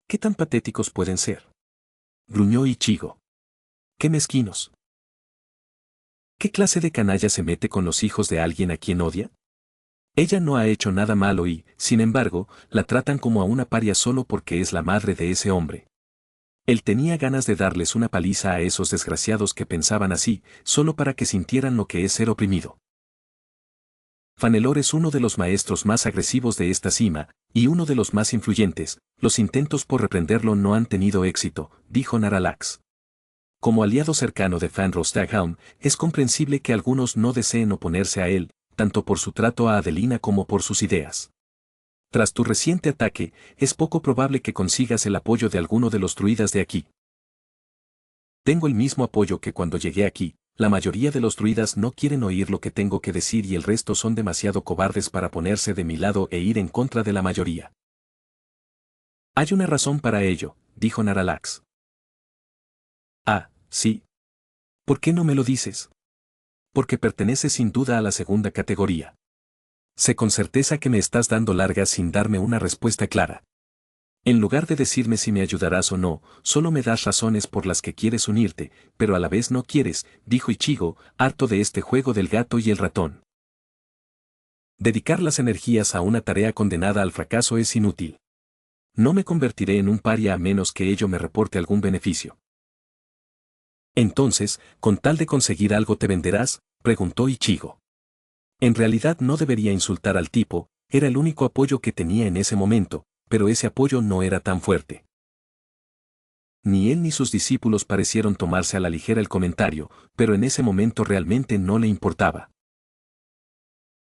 ¿Qué tan patéticos pueden ser? Gruñó Ichigo. ¡Qué mezquinos! ¿Qué clase de canalla se mete con los hijos de alguien a quien odia? Ella no ha hecho nada malo y, sin embargo, la tratan como a una paria solo porque es la madre de ese hombre. Él tenía ganas de darles una paliza a esos desgraciados que pensaban así, solo para que sintieran lo que es ser oprimido. Fanelor es uno de los maestros más agresivos de esta cima, y uno de los más influyentes. Los intentos por reprenderlo no han tenido éxito, dijo Naralax. Como aliado cercano de Fëanor Staghelm, es comprensible que algunos no deseen oponerse a él, tanto por su trato a Adelina como por sus ideas. Tras tu reciente ataque, es poco probable que consigas el apoyo de alguno de los druidas de aquí. Tengo el mismo apoyo que cuando llegué aquí. La mayoría de los druidas no quieren oír lo que tengo que decir y el resto son demasiado cobardes para ponerse de mi lado e ir en contra de la mayoría. Hay una razón para ello, dijo Naralax. Ah, sí. ¿Por qué no me lo dices? Porque perteneces sin duda a la segunda categoría. Sé con certeza que me estás dando largas sin darme una respuesta clara. En lugar de decirme si me ayudarás o no, solo me das razones por las que quieres unirte, pero a la vez no quieres, dijo Ichigo, harto de este juego del gato y el ratón. Dedicar las energías a una tarea condenada al fracaso es inútil. No me convertiré en un paria a menos que ello me reporte algún beneficio. Entonces, con tal de conseguir algo te venderás, preguntó Ichigo. En realidad no debería insultar al tipo, era el único apoyo que tenía en ese momento, pero ese apoyo no era tan fuerte. Ni él ni sus discípulos parecieron tomarse a la ligera el comentario, pero en ese momento realmente no le importaba.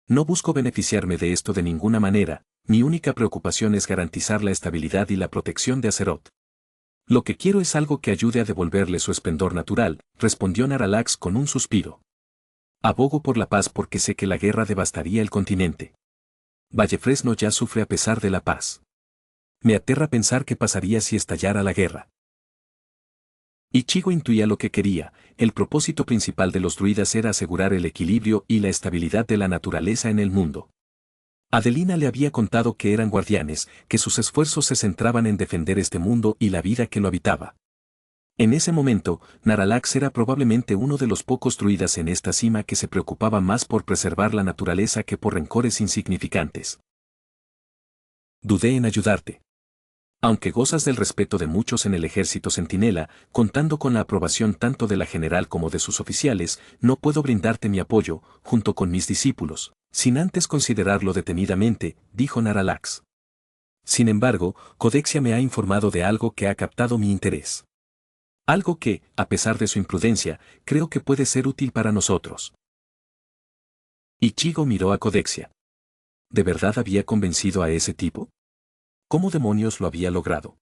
No busco beneficiarme de esto de ninguna manera, mi única preocupación es garantizar la estabilidad y la protección de Azeroth. Lo que quiero es algo que ayude a devolverle su esplendor natural, respondió Naralax con un suspiro. Abogo por la paz porque sé que la guerra devastaría el continente. Vallefresno ya sufre a pesar de la paz. Me aterra pensar qué pasaría si estallara la guerra. Ichigo intuía lo que quería, el propósito principal de los druidas era asegurar el equilibrio y la estabilidad de la naturaleza en el mundo. Adelina le había contado que eran guardianes, que sus esfuerzos se centraban en defender este mundo y la vida que lo habitaba. En ese momento, Naralax era probablemente uno de los pocos druidas en esta cima que se preocupaba más por preservar la naturaleza que por rencores insignificantes. Dudé en ayudarte. Aunque gozas del respeto de muchos en el ejército centinela, contando con la aprobación tanto de la general como de sus oficiales, no puedo brindarte mi apoyo, junto con mis discípulos, sin antes considerarlo detenidamente, dijo Naralax. Sin embargo, Codexia me ha informado de algo que ha captado mi interés. Algo que, a pesar de su imprudencia, creo que puede ser útil para nosotros. Ichigo miró a Codexia. ¿De verdad había convencido a ese tipo? ¿Cómo demonios lo había logrado?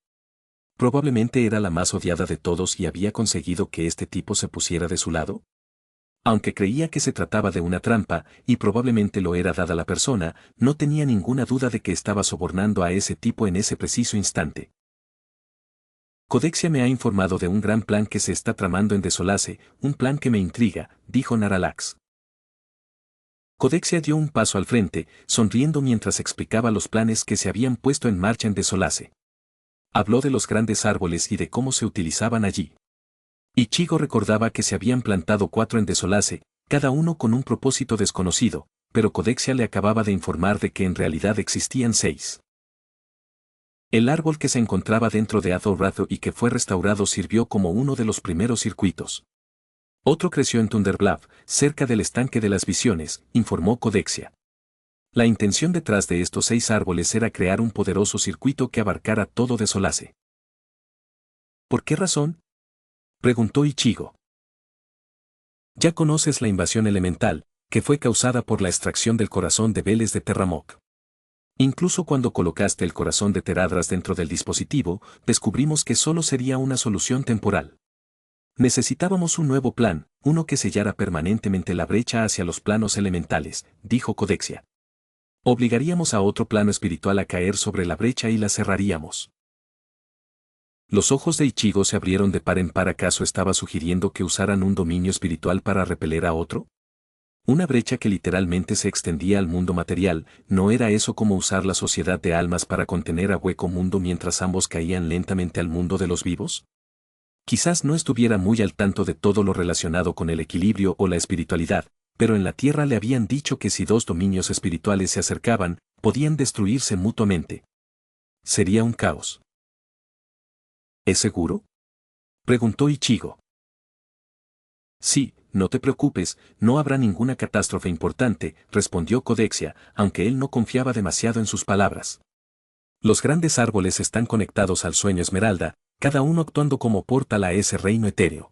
Probablemente era la más odiada de todos y había conseguido que este tipo se pusiera de su lado. Aunque creía que se trataba de una trampa, y probablemente lo era dada la persona, no tenía ninguna duda de que estaba sobornando a ese tipo en ese preciso instante. Codexia me ha informado de un gran plan que se está tramando en Desolace, un plan que me intriga, dijo Naralax. Codexia dio un paso al frente, sonriendo mientras explicaba los planes que se habían puesto en marcha en Desolace. Habló de los grandes árboles y de cómo se utilizaban allí. Ichigo recordaba que se habían plantado 4 en Desolace, cada uno con un propósito desconocido, pero Codexia le acababa de informar de que en realidad existían 6. El árbol que se encontraba dentro de Azor-Ratho y que fue restaurado sirvió como uno de los primeros circuitos. Otro creció en Thunderbluff, cerca del estanque de las visiones, informó Codexia. La intención detrás de estos 6 árboles era crear un poderoso circuito que abarcara todo Desolace. ¿Por qué razón? Preguntó Ichigo. Ya conoces la invasión elemental, que fue causada por la extracción del corazón de Veles de Terramok. Incluso cuando colocaste el corazón de Teradras dentro del dispositivo, descubrimos que solo sería una solución temporal. Necesitábamos un nuevo plan, uno que sellara permanentemente la brecha hacia los planos elementales, dijo Codexia. Obligaríamos a otro plano espiritual a caer sobre la brecha y la cerraríamos. Los ojos de Ichigo se abrieron de par en par. ¿Acaso estaba sugiriendo que usaran un dominio espiritual para repeler a otro? Una brecha que literalmente se extendía al mundo material, ¿no era eso como usar la sociedad de almas para contener a Hueco Mundo mientras ambos caían lentamente al mundo de los vivos? Quizás no estuviera muy al tanto de todo lo relacionado con el equilibrio o la espiritualidad, pero en la Tierra le habían dicho que si 2 dominios espirituales se acercaban, podían destruirse mutuamente. Sería un caos. ¿Es seguro? Preguntó Ichigo. Sí, No te preocupes, no habrá ninguna catástrofe importante, respondió Codexia, aunque él no confiaba demasiado en sus palabras. Los grandes árboles están conectados al sueño Esmeralda, cada uno actuando como portal a ese reino etéreo.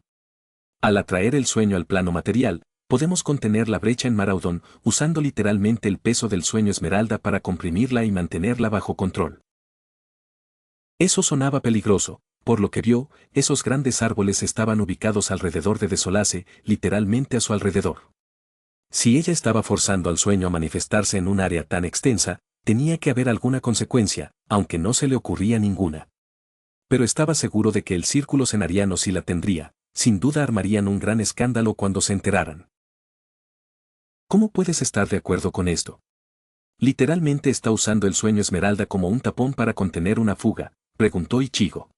Al atraer el sueño al plano material, podemos contener la brecha en Maraudon, usando literalmente el peso del sueño Esmeralda para comprimirla y mantenerla bajo control. Eso sonaba peligroso, por lo que vio, esos grandes árboles estaban ubicados alrededor de Desolace, literalmente a su alrededor. Si ella estaba forzando al sueño a manifestarse en un área tan extensa, tenía que haber alguna consecuencia, aunque no se le ocurría ninguna. Pero estaba seguro de que el círculo cenariano sí la tendría, sin duda armarían un gran escándalo cuando se enteraran. ¿Cómo puedes estar de acuerdo con esto? Literalmente está usando el sueño Esmeralda como un tapón para contener una fuga, preguntó Ichigo.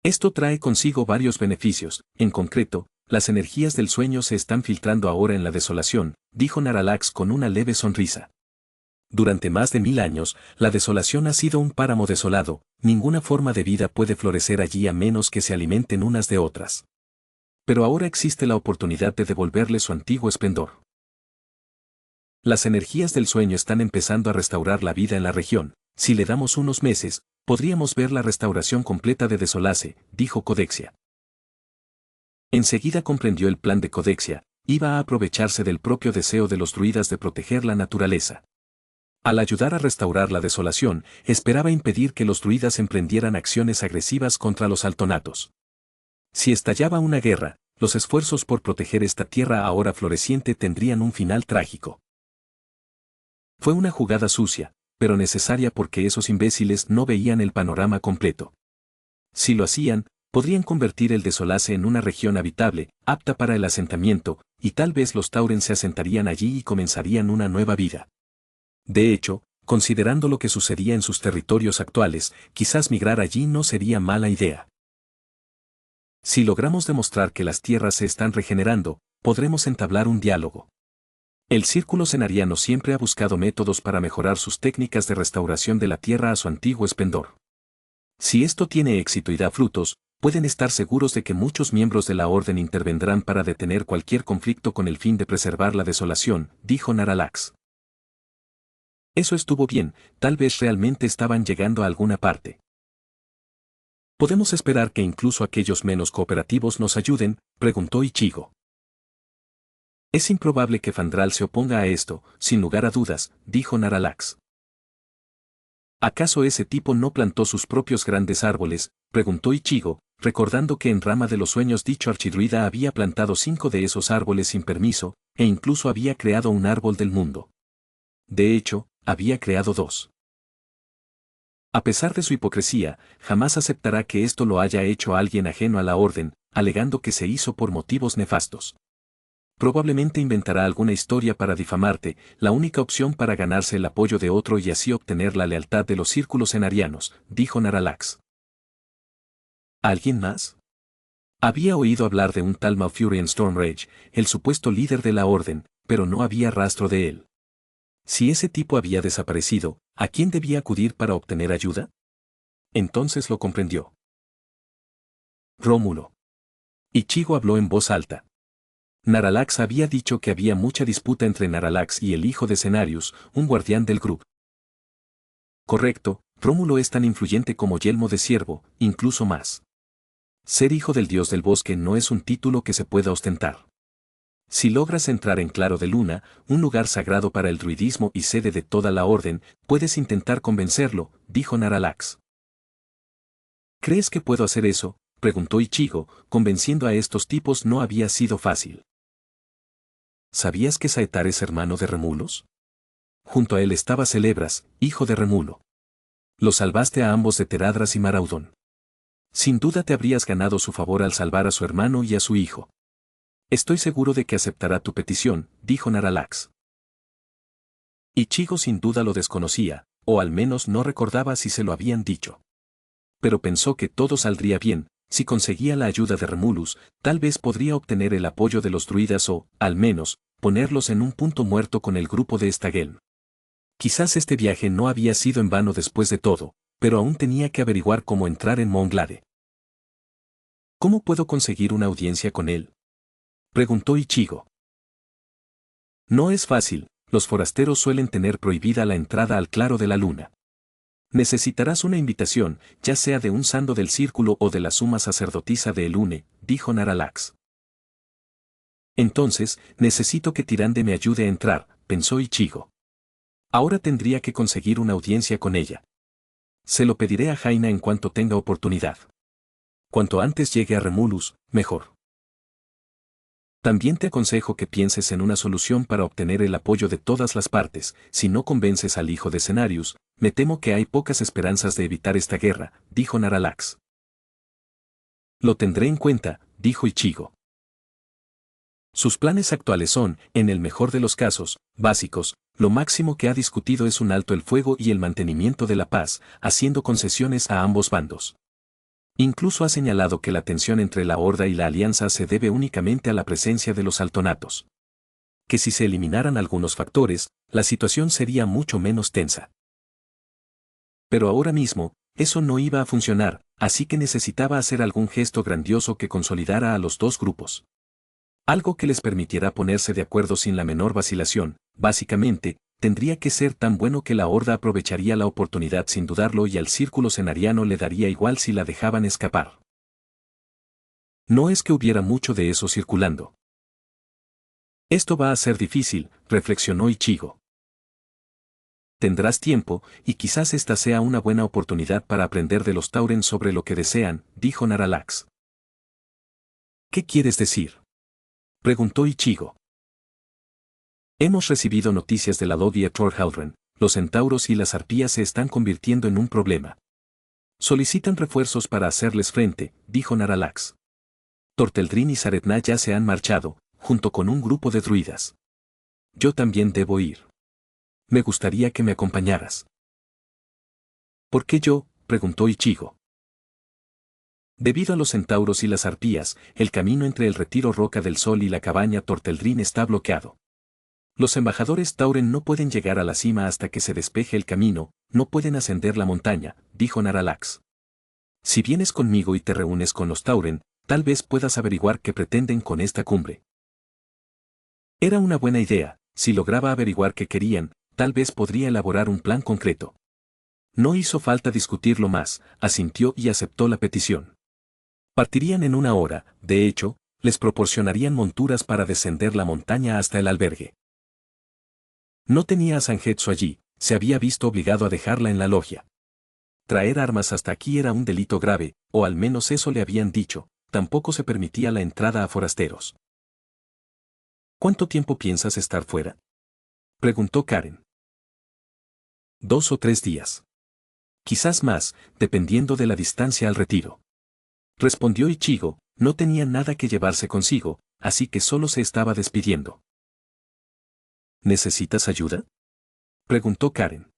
Esto trae consigo varios beneficios, en concreto, las energías del sueño se están filtrando ahora en la desolación, dijo Naralax con una leve sonrisa. Durante más de 1000 años, la desolación ha sido un páramo desolado, ninguna forma de vida puede florecer allí a menos que se alimenten unas de otras. Pero ahora existe la oportunidad de devolverle su antiguo esplendor. Las energías del sueño están empezando a restaurar la vida en la región, si le damos unos meses, podríamos ver la restauración completa de Desolace, dijo Codexia. Enseguida comprendió el plan de Codexia, iba a aprovecharse del propio deseo de los druidas de proteger la naturaleza. Al ayudar a restaurar la desolación, esperaba impedir que los druidas emprendieran acciones agresivas contra los altonatos. Si estallaba una guerra, los esfuerzos por proteger esta tierra ahora floreciente tendrían un final trágico. Fue una jugada sucia, pero necesaria porque esos imbéciles no veían el panorama completo. Si lo hacían, podrían convertir el Desolace en una región habitable, apta para el asentamiento, y tal vez los Tauren se asentarían allí y comenzarían una nueva vida. De hecho, considerando lo que sucedía en sus territorios actuales, quizás migrar allí no sería mala idea. Si logramos demostrar que las tierras se están regenerando, podremos entablar un diálogo. El círculo cenariano siempre ha buscado métodos para mejorar sus técnicas de restauración de la tierra a su antiguo esplendor. Si esto tiene éxito y da frutos, pueden estar seguros de que muchos miembros de la Orden intervendrán para detener cualquier conflicto con el fin de preservar la desolación, dijo Naralax. Eso estuvo bien, tal vez realmente estaban llegando a alguna parte. ¿Podemos esperar que incluso aquellos menos cooperativos nos ayuden?, preguntó Ichigo. Es improbable que Fandral se oponga a esto, sin lugar a dudas, dijo Naralax. ¿Acaso ese tipo no plantó sus propios grandes árboles?, preguntó Ichigo, recordando que en Rama de los Sueños dicho archidruida había plantado 5 de esos árboles sin permiso, e incluso había creado un árbol del mundo. De hecho, había creado 2. A pesar de su hipocresía, jamás aceptará que esto lo haya hecho alguien ajeno a la Orden, alegando que se hizo por motivos nefastos. Probablemente inventará alguna historia para difamarte, la única opción para ganarse el apoyo de otro y así obtener la lealtad de los círculos cenarianos, dijo Naralax. ¿Alguien más? Había oído hablar de un tal Malfurion Stormrage, el supuesto líder de la Orden, pero no había rastro de él. Si ese tipo había desaparecido, ¿a quién debía acudir para obtener ayuda? Entonces lo comprendió. Rómulo. Ichigo habló en voz alta. Naralax había dicho que había mucha disputa entre Naralax y el hijo de Cenarius, un guardián del Grub. Correcto, Rómulo es tan influyente como Yelmo de Ciervo, incluso más. Ser hijo del dios del bosque no es un título que se pueda ostentar. Si logras entrar en Claro de Luna, un lugar sagrado para el druidismo y sede de toda la orden, puedes intentar convencerlo, dijo Naralax. ¿Crees que puedo hacer eso?, preguntó Ichigo, convenciendo a estos tipos no había sido fácil. ¿Sabías que Saetar es hermano de Remulos? Junto a él estaba Celebras, hijo de Remulo. Lo salvaste a ambos de Teradras y Maraudon. Sin duda te habrías ganado su favor al salvar a su hermano y a su hijo. Estoy seguro de que aceptará tu petición, dijo Naralax. Ichigo sin duda lo desconocía, o al menos no recordaba si se lo habían dicho. Pero pensó que todo saldría bien, si conseguía la ayuda de Remulus, tal vez podría obtener el apoyo de los druidas o, al menos, ponerlos en un punto muerto con el grupo de Stagelm. Quizás este viaje no había sido en vano después de todo, pero aún tenía que averiguar cómo entrar en Monglade. ¿Cómo puedo conseguir una audiencia con él? Preguntó Ichigo. No es fácil, los forasteros suelen tener prohibida la entrada al claro de la luna. Necesitarás una invitación, ya sea de un sando del círculo o de la suma sacerdotisa de Elune, dijo Naralax. Entonces, necesito que Tirande me ayude a entrar, pensó Ichigo. Ahora tendría que conseguir una audiencia con ella. Se lo pediré a Jaina en cuanto tenga oportunidad. Cuanto antes llegue a Remulus, mejor. También te aconsejo que pienses en una solución para obtener el apoyo de todas las partes. Si no convences al hijo de Cenarius, me temo que hay pocas esperanzas de evitar esta guerra, dijo Naralax. Lo tendré en cuenta, dijo Ichigo. Sus planes actuales son, en el mejor de los casos, básicos. Lo máximo que ha discutido es un alto el fuego y el mantenimiento de la paz, haciendo concesiones a ambos bandos. Incluso ha señalado que la tensión entre la Horda y la Alianza se debe únicamente a la presencia de los altonatos. Que si se eliminaran algunos factores, la situación sería mucho menos tensa. Pero ahora mismo, eso no iba a funcionar, así que necesitaba hacer algún gesto grandioso que consolidara a los dos grupos. Algo que les permitiera ponerse de acuerdo sin la menor vacilación. Básicamente, tendría que ser tan bueno que la Horda aprovecharía la oportunidad sin dudarlo y al círculo cenariano le daría igual si la dejaban escapar. No es que hubiera mucho de eso circulando. Esto va a ser difícil, reflexionó Ichigo. Tendrás tiempo, y quizás esta sea una buena oportunidad para aprender de los Tauren sobre lo que desean, dijo Naralax. ¿Qué quieres decir? Preguntó Ichigo. Hemos recibido noticias de la Logia Thorhaldren. Los centauros y las arpías se están convirtiendo en un problema. Solicitan refuerzos para hacerles frente, dijo Naralax. Torteldrin y Saretna ya se han marchado, junto con un grupo de druidas. Yo también debo ir. Me gustaría que me acompañaras. ¿Por qué yo? Preguntó Ichigo. Debido a los centauros y las arpías, el camino entre el retiro Roca del Sol y la cabaña Torteldrin está bloqueado. Los embajadores Tauren no pueden llegar a la cima hasta que se despeje el camino, no pueden ascender la montaña, dijo Naralax. Si vienes conmigo y te reúnes con los Tauren, tal vez puedas averiguar qué pretenden con esta cumbre. Era una buena idea, si lograba averiguar qué querían, tal vez podría elaborar un plan concreto. No hizo falta discutirlo más, asintió y aceptó la petición. Partirían en 1 hora, de hecho, les proporcionarían monturas para descender la montaña hasta el albergue. No tenía a Sangetsu allí, se había visto obligado a dejarla en la logia. Traer armas hasta aquí era un delito grave, o al menos eso le habían dicho, tampoco se permitía la entrada a forasteros. ¿Cuánto tiempo piensas estar fuera? Preguntó Karen. 2 o 3 días. Quizás más, dependiendo de la distancia al retiro. Respondió Ichigo, no tenía nada que llevarse consigo, así que solo se estaba despidiendo. ¿Necesitas ayuda? Preguntó Karen.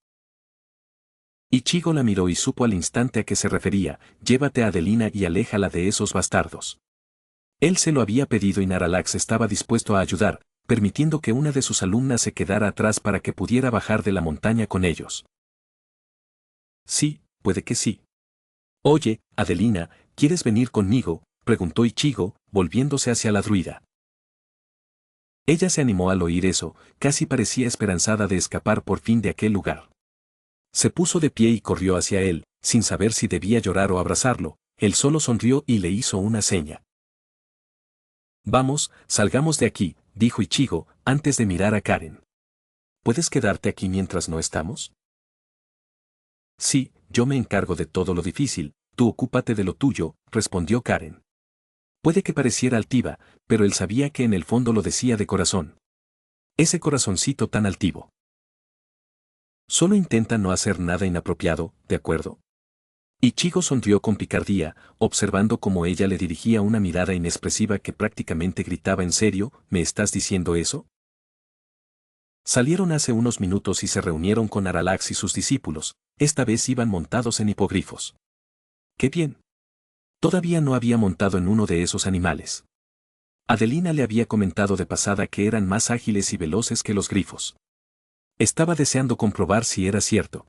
Ichigo la miró y supo al instante a qué se refería, llévate a Adelina y aléjala de esos bastardos. Él se lo había pedido y Naralax estaba dispuesto a ayudar, permitiendo que una de sus alumnas se quedara atrás para que pudiera bajar de la montaña con ellos. Sí, puede que sí. Oye, Adelina, ¿quieres venir conmigo? Preguntó Ichigo, volviéndose hacia la druida. Ella se animó al oír eso, casi parecía esperanzada de escapar por fin de aquel lugar. Se puso de pie y corrió hacia él, sin saber si debía llorar o abrazarlo. Él solo sonrió y le hizo una seña. Vamos, salgamos de aquí, dijo Ichigo, antes de mirar a Karen. ¿Puedes quedarte aquí mientras no estamos? Sí, yo me encargo de todo lo difícil, tú ocúpate de lo tuyo, respondió Karen. Puede que pareciera altiva, pero él sabía que en el fondo lo decía de corazón. Ese corazoncito tan altivo. Solo intenta no hacer nada inapropiado, ¿de acuerdo? Ichigo sonrió con picardía, observando cómo ella le dirigía una mirada inexpresiva que prácticamente gritaba ¿en serio, me estás diciendo eso? Salieron hace unos minutos y se reunieron con Naralax y sus discípulos, esta vez iban montados en hipogrifos. ¡Qué bien! Todavía no había montado en uno de esos animales. Adelina le había comentado de pasada que eran más ágiles y veloces que los grifos. Estaba deseando comprobar si era cierto.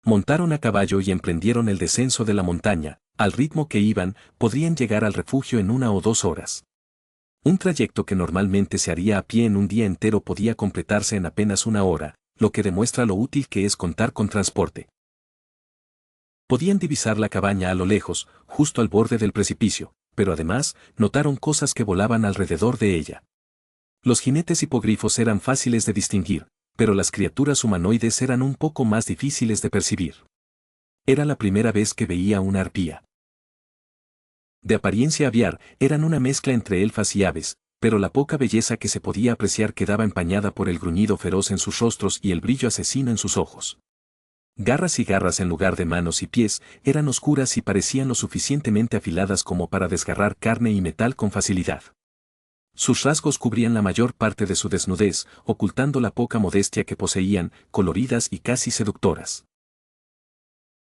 Montaron a caballo y emprendieron el descenso de la montaña, al ritmo que iban, podrían llegar al refugio en 1 o 2 horas. Un trayecto que normalmente se haría a pie en un día entero podía completarse en apenas una hora, lo que demuestra lo útil que es contar con transporte. Podían divisar la cabaña a lo lejos, justo al borde del precipicio, pero además, notaron cosas que volaban alrededor de ella. Los jinetes hipogrifos eran fáciles de distinguir, pero las criaturas humanoides eran un poco más difíciles de percibir. Era la primera vez que veía una arpía. De apariencia aviar, eran una mezcla entre elfas y aves, pero la poca belleza que se podía apreciar quedaba empañada por el gruñido feroz en sus rostros y el brillo asesino en sus ojos. Garras y garras en lugar de manos y pies, eran oscuras y parecían lo suficientemente afiladas como para desgarrar carne y metal con facilidad. Sus rasgos cubrían la mayor parte de su desnudez, ocultando la poca modestia que poseían, coloridas y casi seductoras.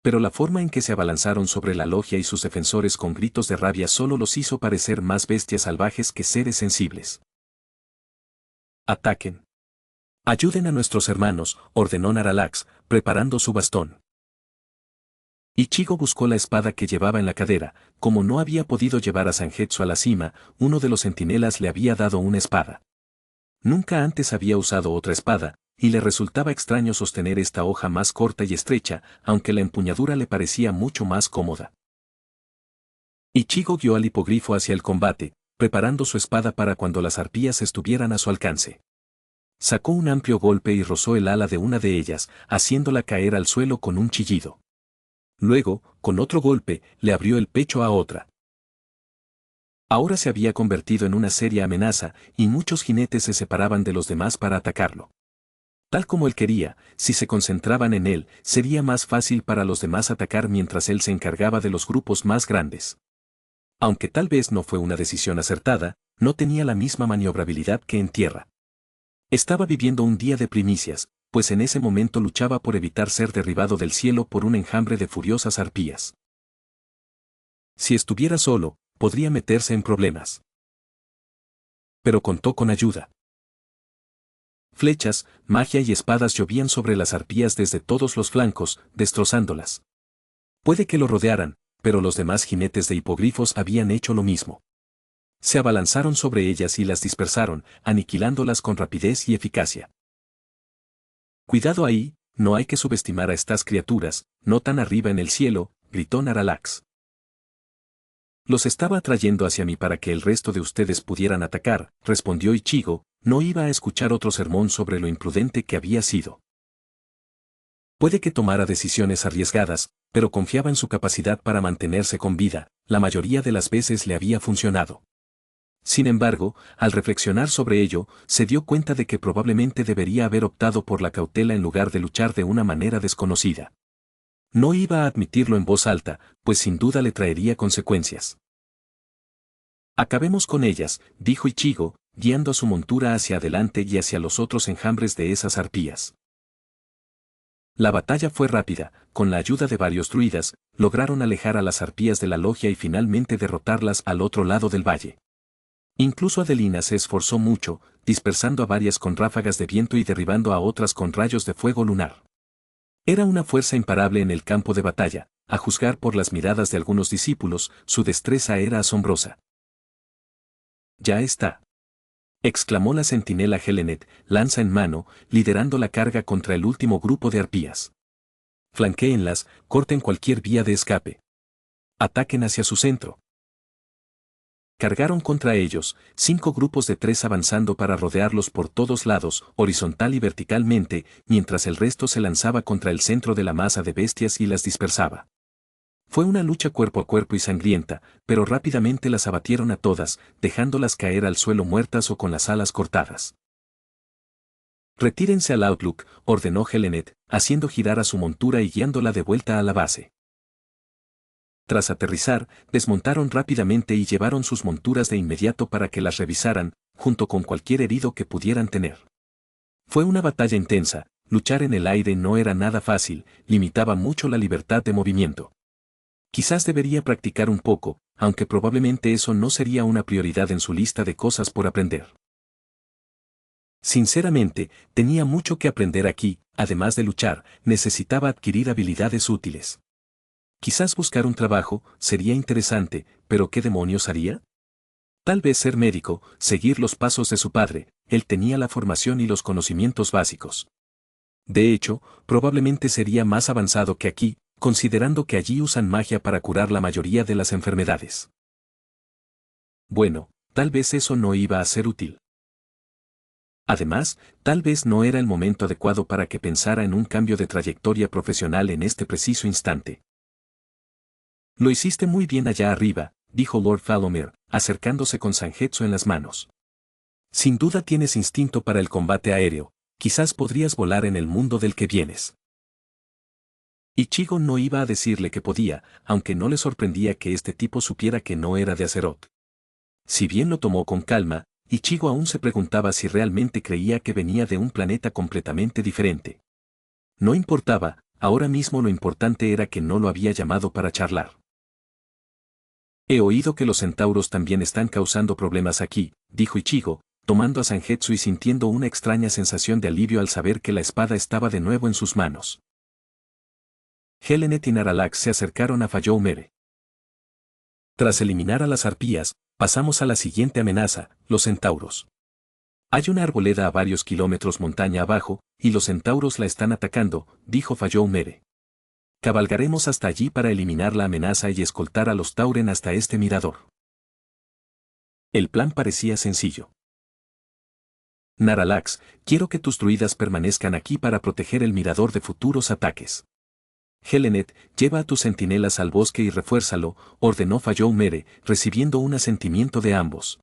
Pero la forma en que se abalanzaron sobre la logia y sus defensores con gritos de rabia solo los hizo parecer más bestias salvajes que seres sensibles. «Ataquen. Ayuden a nuestros hermanos», ordenó Naralax, preparando su bastón. Ichigo buscó la espada que llevaba en la cadera. Como no había podido llevar a Zangetsu a la cima, uno de los centinelas le había dado una espada. Nunca antes había usado otra espada, y le resultaba extraño sostener esta hoja más corta y estrecha, aunque la empuñadura le parecía mucho más cómoda. Ichigo guió al hipogrifo hacia el combate, preparando su espada para cuando las arpías estuvieran a su alcance. Sacó un amplio golpe y rozó el ala de una de ellas, haciéndola caer al suelo con un chillido. Luego, con otro golpe, le abrió el pecho a otra. Ahora se había convertido en una seria amenaza, y muchos jinetes se separaban de los demás para atacarlo. Tal como él quería, si se concentraban en él, sería más fácil para los demás atacar mientras él se encargaba de los grupos más grandes. Aunque tal vez no fue una decisión acertada, no tenía la misma maniobrabilidad que en tierra. Estaba viviendo un día de primicias, pues en ese momento luchaba por evitar ser derribado del cielo por un enjambre de furiosas arpías. Si estuviera solo, podría meterse en problemas. Pero contó con ayuda. Flechas, magia y espadas llovían sobre las arpías desde todos los flancos, destrozándolas. Puede que lo rodearan, pero los demás jinetes de hipogrifos habían hecho lo mismo. Se abalanzaron sobre ellas y las dispersaron, aniquilándolas con rapidez y eficacia. «Cuidado ahí, no hay que subestimar a estas criaturas, no tan arriba en el cielo», gritó Naralax. «Los estaba atrayendo hacia mí para que el resto de ustedes pudieran atacar», respondió Ichigo. No iba a escuchar otro sermón sobre lo imprudente que había sido. Puede que tomara decisiones arriesgadas, pero confiaba en su capacidad para mantenerse con vida. La mayoría de las veces le había funcionado. Sin embargo, al reflexionar sobre ello, se dio cuenta de que probablemente debería haber optado por la cautela en lugar de luchar de una manera desconocida. No iba a admitirlo en voz alta, pues sin duda le traería consecuencias. «Acabemos con ellas», dijo Ichigo, guiando a su montura hacia adelante y hacia los otros enjambres de esas arpías. La batalla fue rápida. Con la ayuda de varios druidas, lograron alejar a las arpías de la logia y finalmente derrotarlas al otro lado del valle. Incluso Adelina se esforzó mucho, dispersando a varias con ráfagas de viento y derribando a otras con rayos de fuego lunar. Era una fuerza imparable en el campo de batalla. A juzgar por las miradas de algunos discípulos, su destreza era asombrosa. «Ya está», exclamó la centinela Helenet, lanza en mano, liderando la carga contra el último grupo de arpías. «Flanquéenlas, corten cualquier vía de escape. Ataquen hacia su centro». Cargaron contra ellos, 5 grupos de 3 avanzando para rodearlos por todos lados, horizontal y verticalmente, mientras el resto se lanzaba contra el centro de la masa de bestias y las dispersaba. Fue una lucha cuerpo a cuerpo y sangrienta, pero rápidamente las abatieron a todas, dejándolas caer al suelo muertas o con las alas cortadas. «Retírense al Outlook», ordenó Helenet, haciendo girar a su montura y guiándola de vuelta a la base. Tras aterrizar, desmontaron rápidamente y llevaron sus monturas de inmediato para que las revisaran, junto con cualquier herido que pudieran tener. Fue una batalla intensa. Luchar en el aire no era nada fácil, limitaba mucho la libertad de movimiento. Quizás debería practicar un poco, aunque probablemente eso no sería una prioridad en su lista de cosas por aprender. Sinceramente, tenía mucho que aprender aquí. Además de luchar, necesitaba adquirir habilidades útiles. Quizás buscar un trabajo sería interesante, pero ¿qué demonios haría? Tal vez ser médico, seguir los pasos de su padre, él tenía la formación y los conocimientos básicos. De hecho, probablemente sería más avanzado que aquí, considerando que allí usan magia para curar la mayoría de las enfermedades. Bueno, tal vez eso no iba a ser útil. Además, tal vez no era el momento adecuado para que pensara en un cambio de trayectoria profesional en este preciso instante. Lo hiciste muy bien allá arriba, dijo Lord Falomir, acercándose con Sangetsu en las manos. Sin duda tienes instinto para el combate aéreo, quizás podrías volar en el mundo del que vienes. Ichigo no iba a decirle que podía, aunque no le sorprendía que este tipo supiera que no era de Azeroth. Si bien lo tomó con calma, Ichigo aún se preguntaba si realmente creía que venía de un planeta completamente diferente. No importaba, ahora mismo lo importante era que no lo había llamado para charlar. He oído que los centauros también están causando problemas aquí, dijo Ichigo, tomando a Sangetsu y sintiendo una extraña sensación de alivio al saber que la espada estaba de nuevo en sus manos. Helenet y Naralax se acercaron a Fayou-Mere. Tras eliminar a las arpías, pasamos a la siguiente amenaza, los centauros. Hay una arboleda a varios kilómetros montaña abajo, y los centauros la están atacando, dijo Fayou-Mere. Cabalgaremos hasta allí para eliminar la amenaza y escoltar a los Tauren hasta este mirador. El plan parecía sencillo. Naralax, quiero que tus druidas permanezcan aquí para proteger el mirador de futuros ataques. Helenet, lleva a tus centinelas al bosque y refuérzalo, ordenó Fayou-Mere, recibiendo un asentimiento de ambos.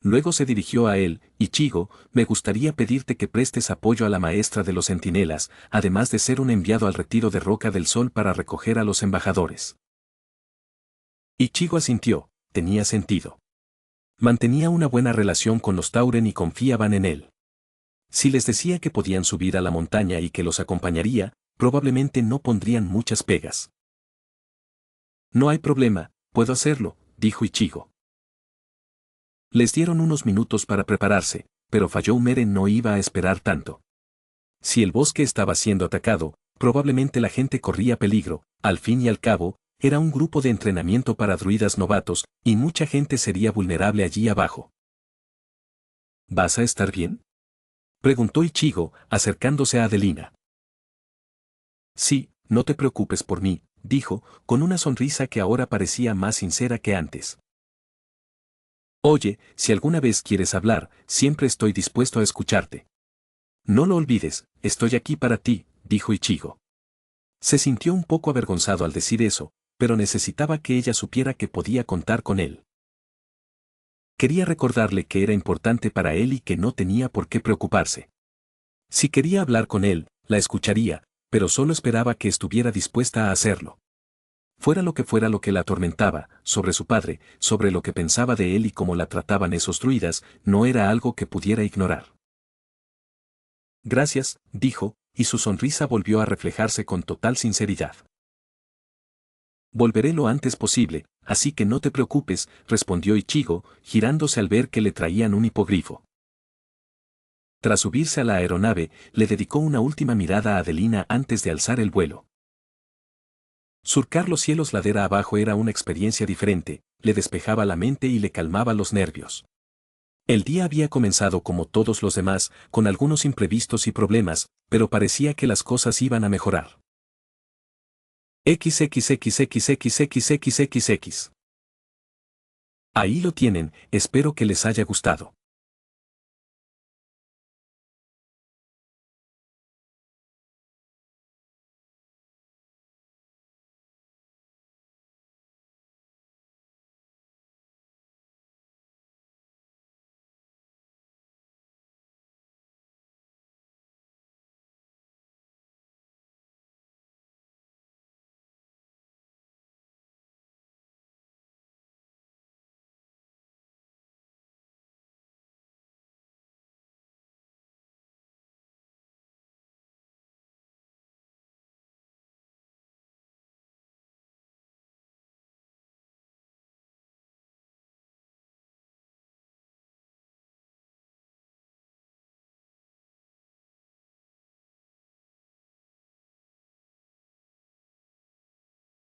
Luego se dirigió a él, Ichigo, me gustaría pedirte que prestes apoyo a la maestra de los centinelas, además de ser un enviado al retiro de Roca del Sol para recoger a los embajadores. Ichigo asintió, tenía sentido. Mantenía una buena relación con los Tauren y confiaban en él. Si les decía que podían subir a la montaña y que los acompañaría, probablemente no pondrían muchas pegas. No hay problema, puedo hacerlo, dijo Ichigo. Les dieron unos minutos para prepararse, pero Fayou-Mere no iba a esperar tanto. Si el bosque estaba siendo atacado, probablemente la gente corría peligro, al fin y al cabo, era un grupo de entrenamiento para druidas novatos, y mucha gente sería vulnerable allí abajo. ¿Vas a estar bien?, preguntó Ichigo, acercándose a Adelina. Sí, no te preocupes por mí, dijo, con una sonrisa que ahora parecía más sincera que antes. Oye, si alguna vez quieres hablar, siempre estoy dispuesto a escucharte. No lo olvides, estoy aquí para ti, dijo Ichigo. Se sintió un poco avergonzado al decir eso, pero necesitaba que ella supiera que podía contar con él. Quería recordarle que era importante para él y que no tenía por qué preocuparse. Si quería hablar con él, la escucharía, pero solo esperaba que estuviera dispuesta a hacerlo. Fuera lo que la atormentaba, sobre su padre, sobre lo que pensaba de él y cómo la trataban esos druidas, no era algo que pudiera ignorar. Gracias, dijo, y su sonrisa volvió a reflejarse con total sinceridad. Volveré lo antes posible, así que no te preocupes, respondió Ichigo, girándose al ver que le traían un hipogrifo. Tras subirse a la aeronave, le dedicó una última mirada a Adelina antes de alzar el vuelo. Surcar los cielos ladera abajo era una experiencia diferente, le despejaba la mente y le calmaba los nervios. El día había comenzado como todos los demás, con algunos imprevistos y problemas, pero parecía que las cosas iban a mejorar. XXXXXXXXX. Ahí lo tienen, espero que les haya gustado.